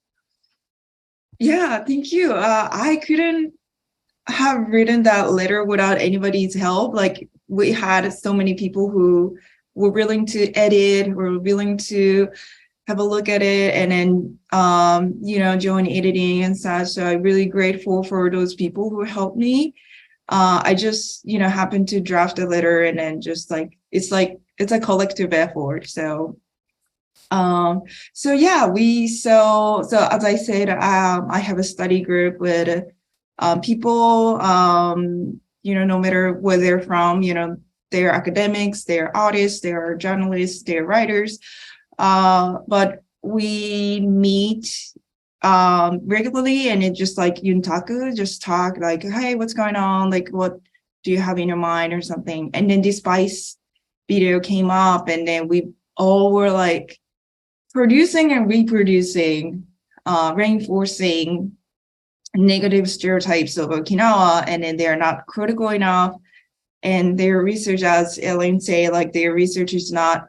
Yeah, thank you. I couldn't have written that letter without anybody's help. Like, we had so many people who were willing to edit, were willing to have a look at it, and then you know, join editing and such. So I'm really grateful for those people who helped me. I just, you know, happened to draft a letter, and then just like it's a collective effort. So yeah, so as I said, I have a study group with people, you know, no matter where they're from, you know, they're academics, they're artists, they're journalists, they're writers, but we meet regularly, and it's just like yuntaku, just talk like, hey, what's going on, like what do you have in your mind or something. And then this Vice video came up, and then we all were like producing and reproducing, reinforcing negative stereotypes of Okinawa, and then they're not critical enough, and their research, as Elaine say, like their research is not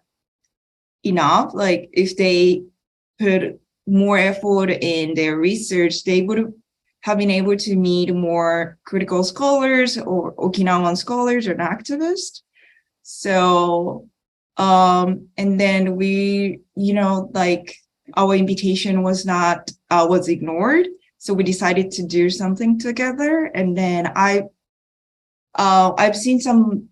enough. Like if they put more effort in their research, they would have been able to meet more critical scholars or Okinawan scholars or activists. So and then we, you know, like our invitation was ignored. So we decided to do something together. And then I've seen some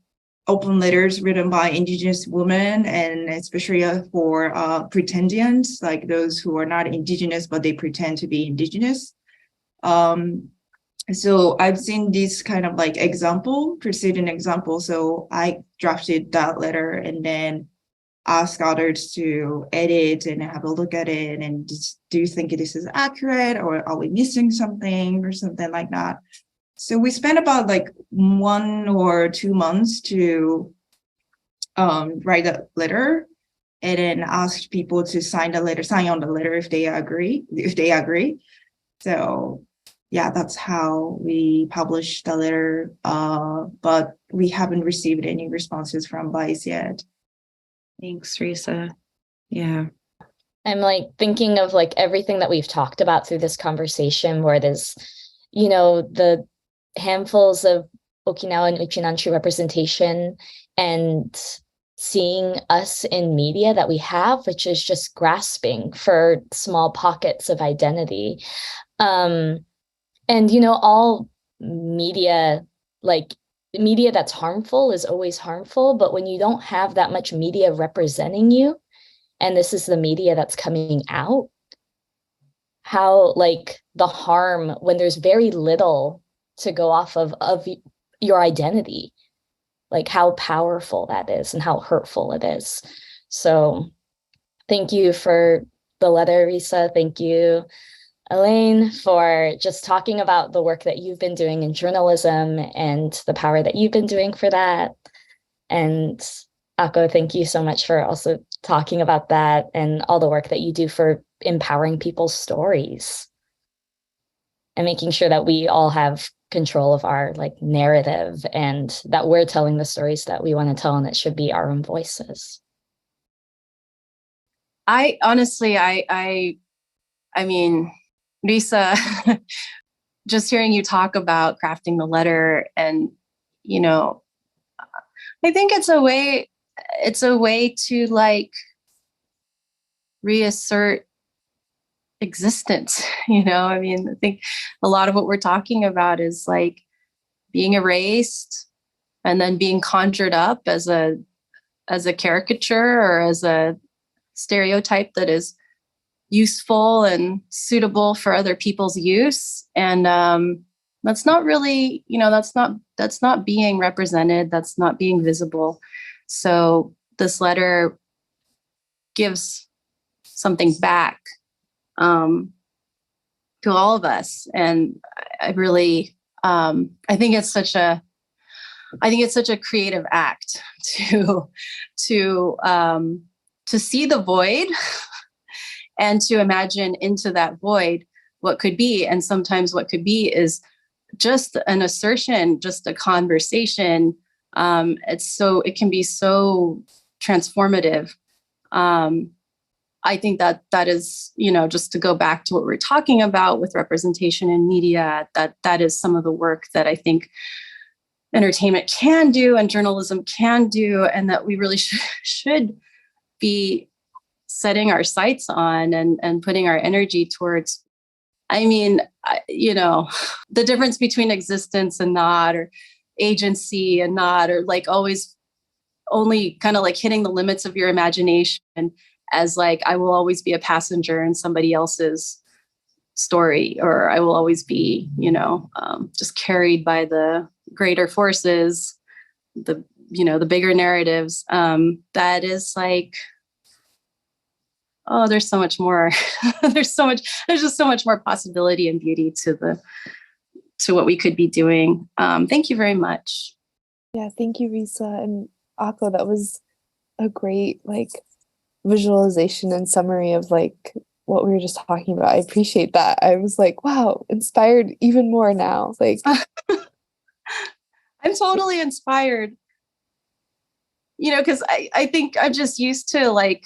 open letters written by Indigenous women, and especially for pretendians, like those who are not Indigenous, but they pretend to be Indigenous. So I've seen this kind of like preceding example. So I drafted that letter and then ask others to edit and have a look at it, and just, do you think this is accurate, or are we missing something or something like that? So we spent about like 1 or 2 months to write a letter, and then asked people to sign on the letter if they agree. So yeah, that's how we published the letter, but we haven't received any responses from Vice yet. Thanks, Risa. Yeah. I'm like thinking of like everything that we've talked about through this conversation, where there's, you know, the handfuls of Okinawan Uchinanshi representation, and seeing us in media that we have, which is just grasping for small pockets of identity. And, you know, all media, like media that's harmful is always harmful. But when you don't have that much media representing you, and this is the media that's coming out, how like the harm when there's very little to go off of your identity, like how powerful that is and how hurtful it is. So thank you for the letter, Risa. Thank you, Elaine, for just talking about the work that you've been doing in journalism and the power that you've been doing for that. And Ako, thank you so much for also talking about that and all the work that you do for empowering people's stories and making sure that we all have control of our like narrative and that we're telling the stories that we want to tell, and it should be our own voices. I honestly, I mean, Risa, just hearing you talk about crafting the letter, and you know, I think it's a way to like reassert existence. You know, I mean, I think a lot of what we're talking about is like being erased and then being conjured up as a caricature or as a stereotype that is useful and suitable for other people's use. And that's not really, you know, that's not being represented. That's not being visible. So this letter gives something back to all of us. And I really, I think it's such a creative act to see the void and to imagine into that void what could be. And sometimes what could be is just an assertion, just a conversation. It can be so transformative. I think that is, you know, just to go back to what we're talking about with representation in media, that is some of the work that I think entertainment can do and journalism can do, and that we really should be setting our sights on and putting our energy towards. I mean, you know, the difference between existence and not, or agency and not, or like always only kind of like hitting the limits of your imagination as like, I will always be a passenger in somebody else's story, or I will always be, you know, just carried by the greater forces, the bigger narratives. That is like, oh, there's so much more. There's just so much more possibility and beauty to what we could be doing. Thank you very much. Yeah, thank you, Risa and Ako. That was a great like visualization and summary of like what we were just talking about. I appreciate that. I was like, wow, inspired even more now. Like I'm totally inspired. You know, because I think I'm just used to like,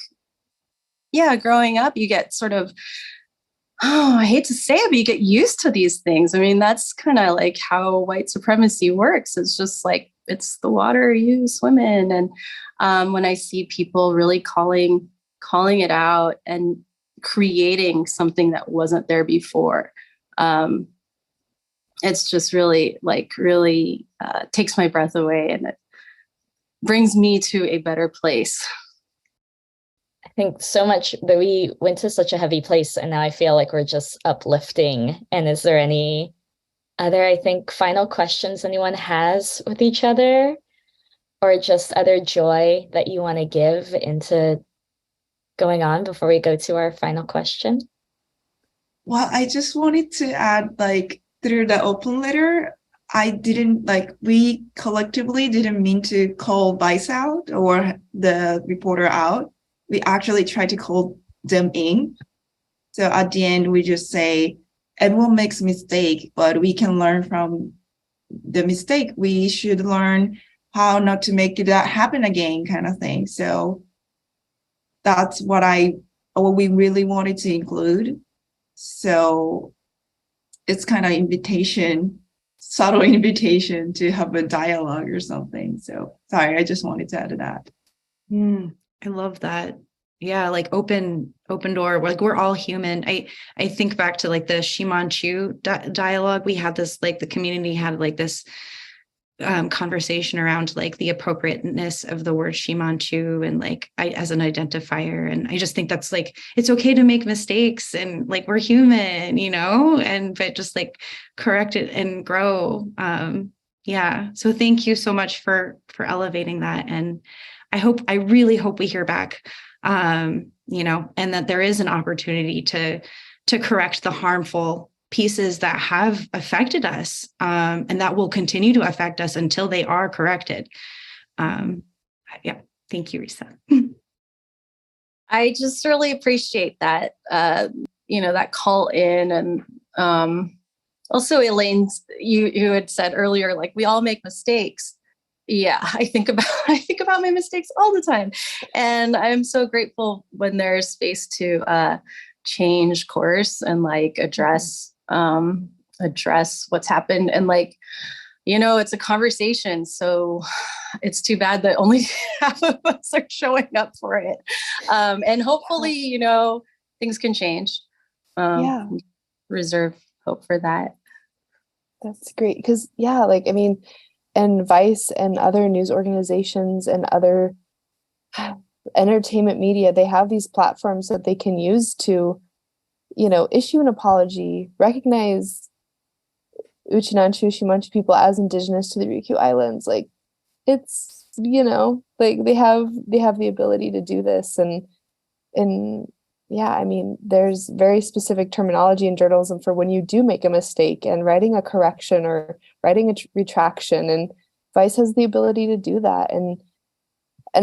yeah, growing up, you get sort of, oh, I hate to say it, but you get used to these things. I mean, that's kind of like how white supremacy works. It's just like, it's the water you swim in. And when I see people really calling it out and creating something that wasn't there before, it's just really takes my breath away, and it brings me to a better place. I think so much that we went to such a heavy place, and now I feel like we're just uplifting. And is there any other, I think, final questions anyone has with each other, or just other joy that you want to give into going on before we go to our final question? Well, I just wanted to add, like, through the open letter, we collectively didn't mean to call Vice out or the reporter out. We actually tried to call them in. So at the end, we just say, everyone makes mistake, but we can learn from the mistake. We should learn how not to make that happen again, kind of thing. So that's what we really wanted to include. So it's kind of subtle invitation to have a dialogue or something. So sorry, I just wanted to add that. I love that. like open door. Like we're all human. I think back to like the Shimanchu dialogue. We had this, like the community had like this conversation around like the appropriateness of the word Shimanchu and like as an identifier. And I just think that's like, it's okay to make mistakes and like we're human, but just like correct it and grow. So thank you so much for elevating that. And I really hope we hear back, and that there is an opportunity to correct the harmful pieces that have affected us, and that will continue to affect us until they are corrected. Thank you, Risa. I just really appreciate that, that call in. And also, Elaine, you had said earlier, like we all make mistakes. Yeah, I think about my mistakes all the time, and I'm so grateful when there's space to change course and like address what's happened. And like, it's a conversation, so it's too bad that only half of us are showing up for it. And hopefully, things can change. Reserve hope for that. That's great. Because and Vice and other news organizations and other entertainment media, they have these platforms that they can use to, issue an apology, recognize Uchinanchu, Shimanchu people as indigenous to the Ryukyu Islands. Like it's, like they have the ability to do this. And there's very specific terminology in journalism for when you do make a mistake and writing a correction or writing a retraction, and Vice has the ability to do that. And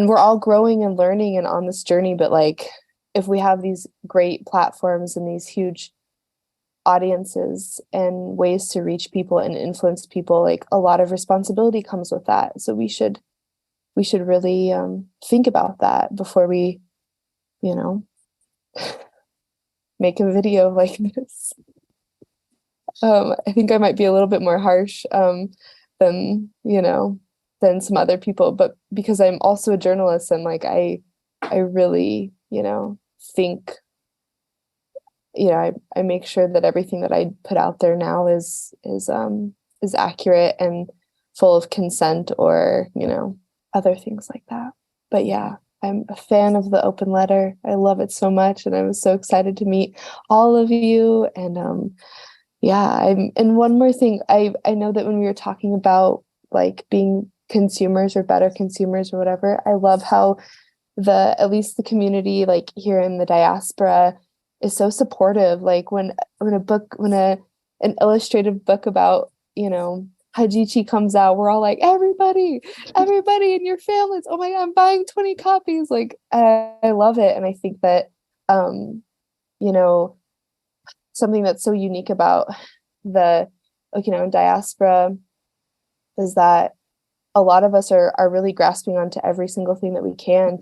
we're all growing and learning and on this journey, but like, if we have these great platforms and these huge audiences and ways to reach people and influence people, like a lot of responsibility comes with that. So we should really think about that before we, make a video like this. I think I might be a little bit more harsh than some other people, but because I'm also a journalist and like I really, think, I make sure that everything that I put out there now is accurate and full of consent or, other things like that. But yeah, I'm a fan of the open letter. I love it so much. And I was so excited to meet all of you. And and one more thing, I know that when we were talking about like being consumers or better consumers or whatever, I love how at least the community like here in the diaspora is so supportive. Like when an illustrative book about, Hajichi comes out, we're all like, everybody in your families, oh my God, I'm buying 20 copies. Like, I love it. And I think that, something that's so unique about the Okinawan diaspora is that a lot of us are really grasping onto every single thing that we can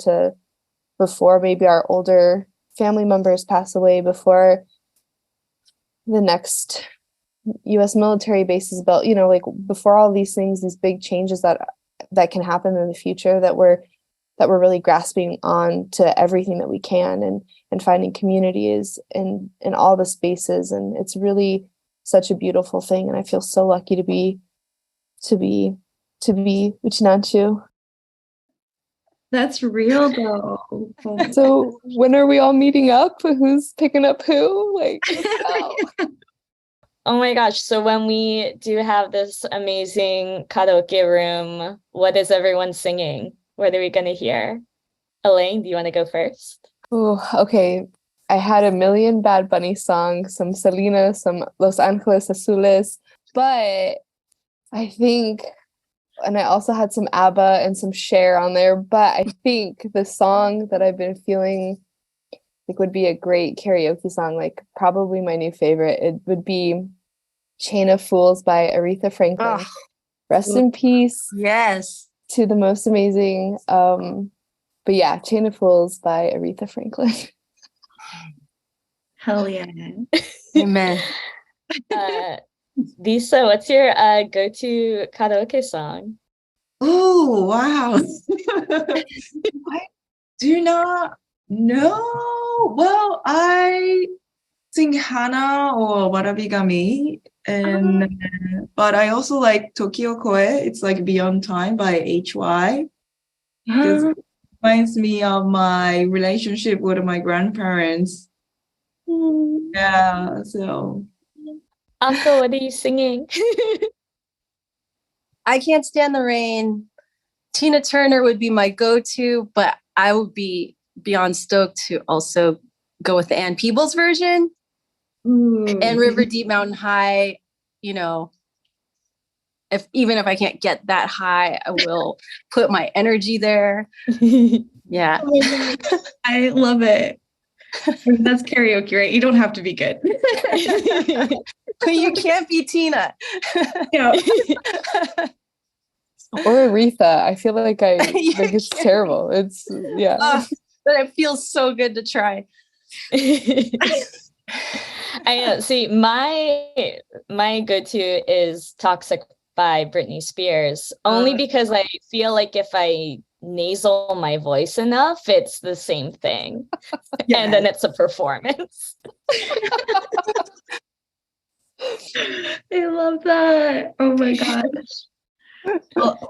before maybe our older family members pass away, before the next U.S. military base is built, like before all these things, these big changes that can happen in the future, that we're really grasping on to everything that we can and finding communities in all the spaces. And it's really such a beautiful thing. And I feel so lucky to be Uchinanchu. That's real though. So when are we all meeting up? Who's picking up who? Like, Oh my gosh. So when we do have this amazing karaoke room, what is everyone singing? What are we going to hear? Elaine, do you want to go first? Oh, okay. I had a million Bad Bunny songs, some Selena, some Los Angeles Azules, but I think, and I also had some ABBA and some Cher on there, but I think the song that I've been feeling like would be a great karaoke song, like probably my new favorite, it would be Chain of Fools by Aretha Franklin. Oh, Rest in peace. yes. To the most amazing. But yeah, Chain of Fools by Aretha Franklin. Hell yeah. Amen. Lisa, what's your go-to karaoke song? Oh, wow. I do not No, well, I sing Hana or Warabigami, and but I also like Tokyo Koe. It's like Beyond Time by HY. Because it reminds me of my relationship with my grandparents. Yeah, so. Ako, what are you singing? I Can't Stand the Rain. Tina Turner would be my go-to, but I would be beyond stoked to also go with the Ann Peebles version. And River Deep Mountain High, you know, even if I can't get that high, I will put my energy there. Yeah. I love it. That's karaoke, right? You don't have to be good. You can't be Tina. Yeah. Or Aretha. I feel like think it's terrible. It's but it feels so good to try. I see my go-to is Toxic by Britney Spears, only because I feel like if I nasal my voice enough, it's the same thing. And then it's a performance. I love that. Oh my gosh. Well,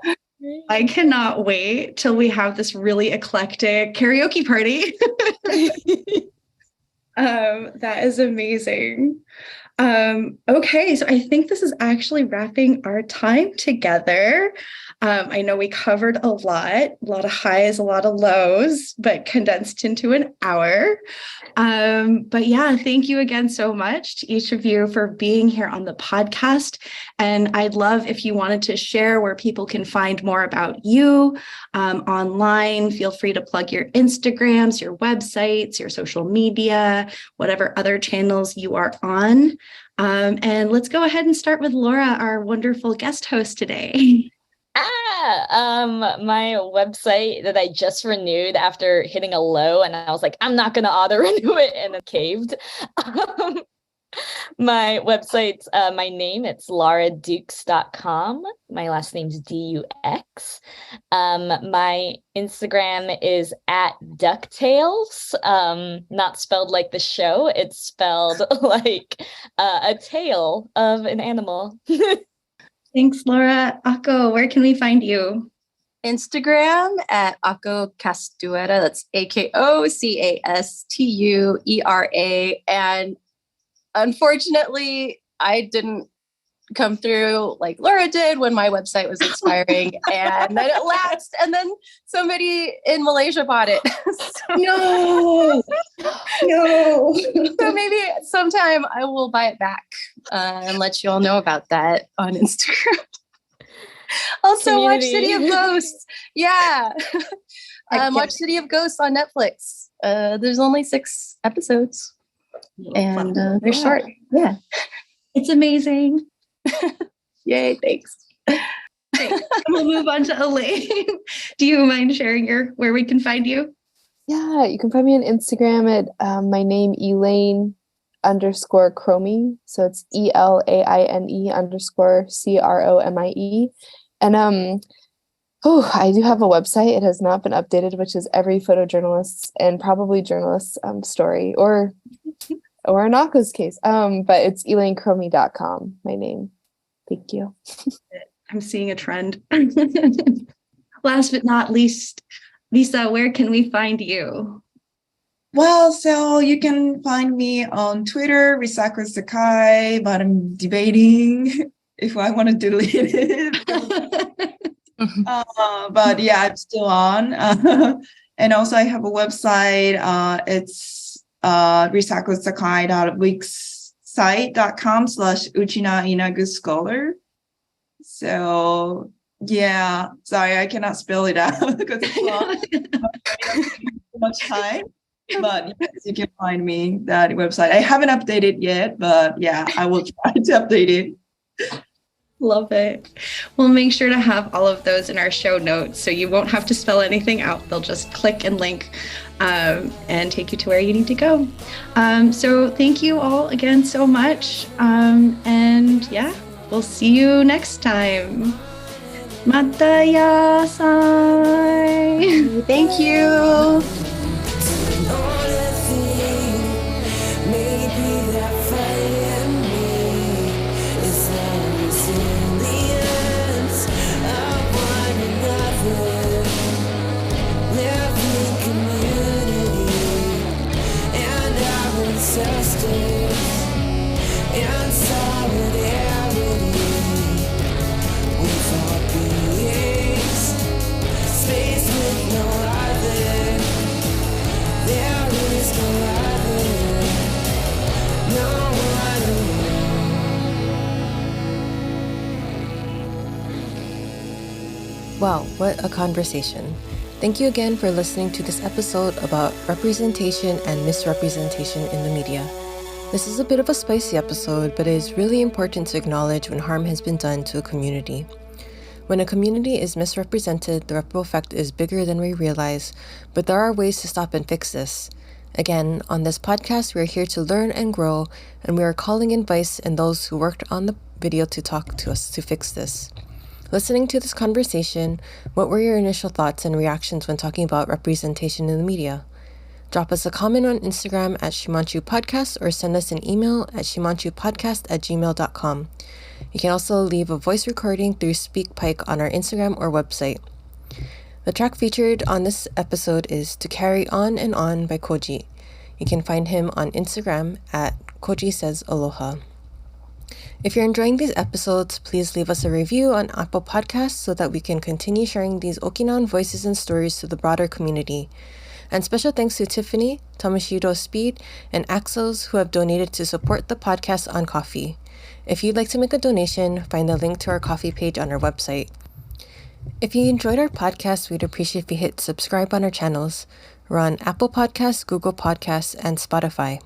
I cannot wait till we have this really eclectic karaoke party. That is amazing. Okay, so I think this is actually wrapping our time together. I know we covered a lot of highs, a lot of lows, but condensed into an hour. But yeah, thank you again so much to each of you for being here on the podcast. And I'd love if you wanted to share where people can find more about you online. Feel free to plug your Instagrams, your websites, your social media, whatever other channels you are on. And let's go ahead and start with Laura, our wonderful guest host today. My website that I just renewed after hitting a low, and I was like, I'm not gonna auto renew it, and it caved. My website's my name, it's lauradux.com. My last name's Dux. My Instagram is at DuckTales. Not spelled like the show, it's spelled like a tail of an animal. Thanks, Laura. Ako, where can we find you? Instagram at Ako Castuera. That's AKOCASTUERA. And unfortunately, I didn't come through like Laura did when my website was expiring, and then it lapsed, and then somebody in Malaysia bought it. No. So maybe sometime I will buy it back and let you all know about that on Instagram. Also, watch City of Ghosts. Yeah. Watch City of Ghosts on Netflix. There's only 6 episodes. And they're short. Yeah. It's amazing. Yay, thanks. We'll move on to Elaine. Do you mind sharing where we can find you? Yeah, you can find me on Instagram at my name, Elaine_Cromie. So it's ELAINE_CROMIE. And I do have a website. It has not been updated, which is every photojournalist's and probably journalist's story, or in Ako's case. But it's ElaineCromie.com, my name. Thank you. I'm seeing a trend. Last but not least, Lisa, where can we find you? Well, so you can find me on Twitter, Risako Sakai, but I'm debating if I want to delete it. But yeah, I'm still on. And also I have a website. It's risakosakai.wixsite.com/Uchina So yeah, sorry, I cannot spell it out because it's long. Too much time. But yes, you can find me that website. I haven't updated yet, but yeah, I will try to update it. Love it. We'll make sure to have all of those in our show notes so you won't have to spell anything out. They'll just click and link and take you to where you need to go. So thank you all again so much. And yeah, we'll see you next time. Matayasai. Thank you. Wow, what a conversation. Thank you again for listening to this episode about representation and misrepresentation in the media. This is a bit of a spicy episode, but it is really important to acknowledge when harm has been done to a community. When a community is misrepresented, the ripple effect is bigger than we realize, but there are ways to stop and fix this. Again, on this podcast, we are here to learn and grow, and we are calling in Vice and those who worked on the video to talk to us to fix this. Listening to this conversation, what were your initial thoughts and reactions when talking about representation in the media? Drop us a comment on Instagram at Shimanchu Podcast or send us an email at shimanchupodcast@gmail.com. You can also leave a voice recording through SpeakPipe on our Instagram or website. The track featured on this episode is To Carry On and On by Koji. You can find him on Instagram at Koji Says Aloha. If you're enjoying these episodes, please leave us a review on Apple Podcasts so that we can continue sharing these Okinawan voices and stories to the broader community. And special thanks to Tiffany, Tomoshiro Speed, and Axels who have donated to support the podcast on Ko-fi. If you'd like to make a donation, find the link to our Ko-fi page on our website. If you enjoyed our podcast, we'd appreciate if you hit subscribe on our channels. We're on Apple Podcasts, Google Podcasts, and Spotify.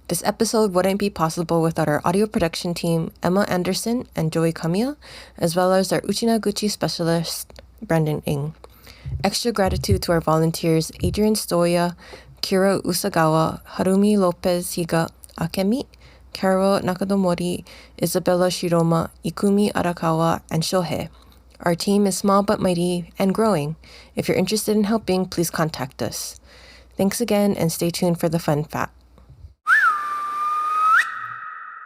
This episode wouldn't be possible without our audio production team, Emma Anderson and Joey Kamiya, as well as our Uchinaguchi specialist, Brendan Ng. Extra gratitude to our volunteers, Adrian Stoya, Kira Usagawa, Harumi Lopez Higa, Akemi, Carol Nakadomori, Isabella Shiroma, Ikumi Arakawa, and Shohei. Our team is small but mighty and growing. If you're interested in helping, please contact us. Thanks again and stay tuned for the fun fact.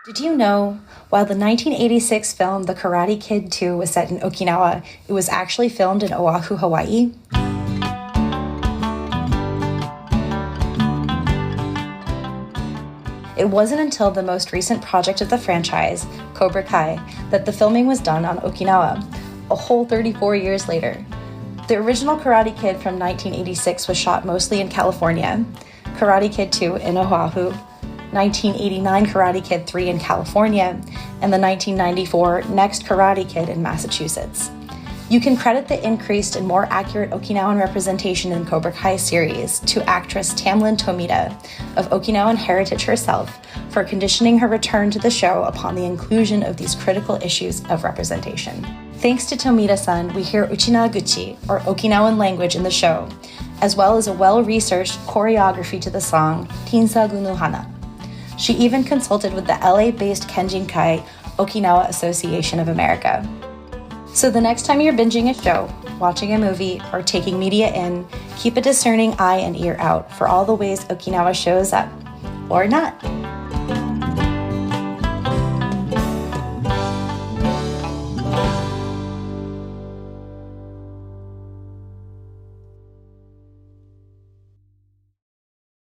Did you know, while the 1986 film The Karate Kid 2 was set in Okinawa, it was actually filmed in Oahu, Hawaii? It wasn't until the most recent project of the franchise, Cobra Kai, that the filming was done on Okinawa, a whole 34 years later. The original Karate Kid from 1986 was shot mostly in California, Karate Kid 2 in Oahu, 1989 Karate Kid 3 in California, and the 1994 Next Karate Kid in Massachusetts. You can credit the increased and more accurate Okinawan representation in Cobra Kai series to actress Tamlin Tomita, of Okinawan heritage herself, for conditioning her return to the show upon the inclusion of these critical issues of representation. Thanks to Tomita-san, we hear Uchinaguchi, or Okinawan language, in the show, as well as a well-researched choreography to the song Tinsagu no Hana. She even consulted with the LA-based Kenjinkai Okinawa Association of America. So the next time you're binging a show, watching a movie, or taking media in, keep a discerning eye and ear out for all the ways Okinawa shows up, or not.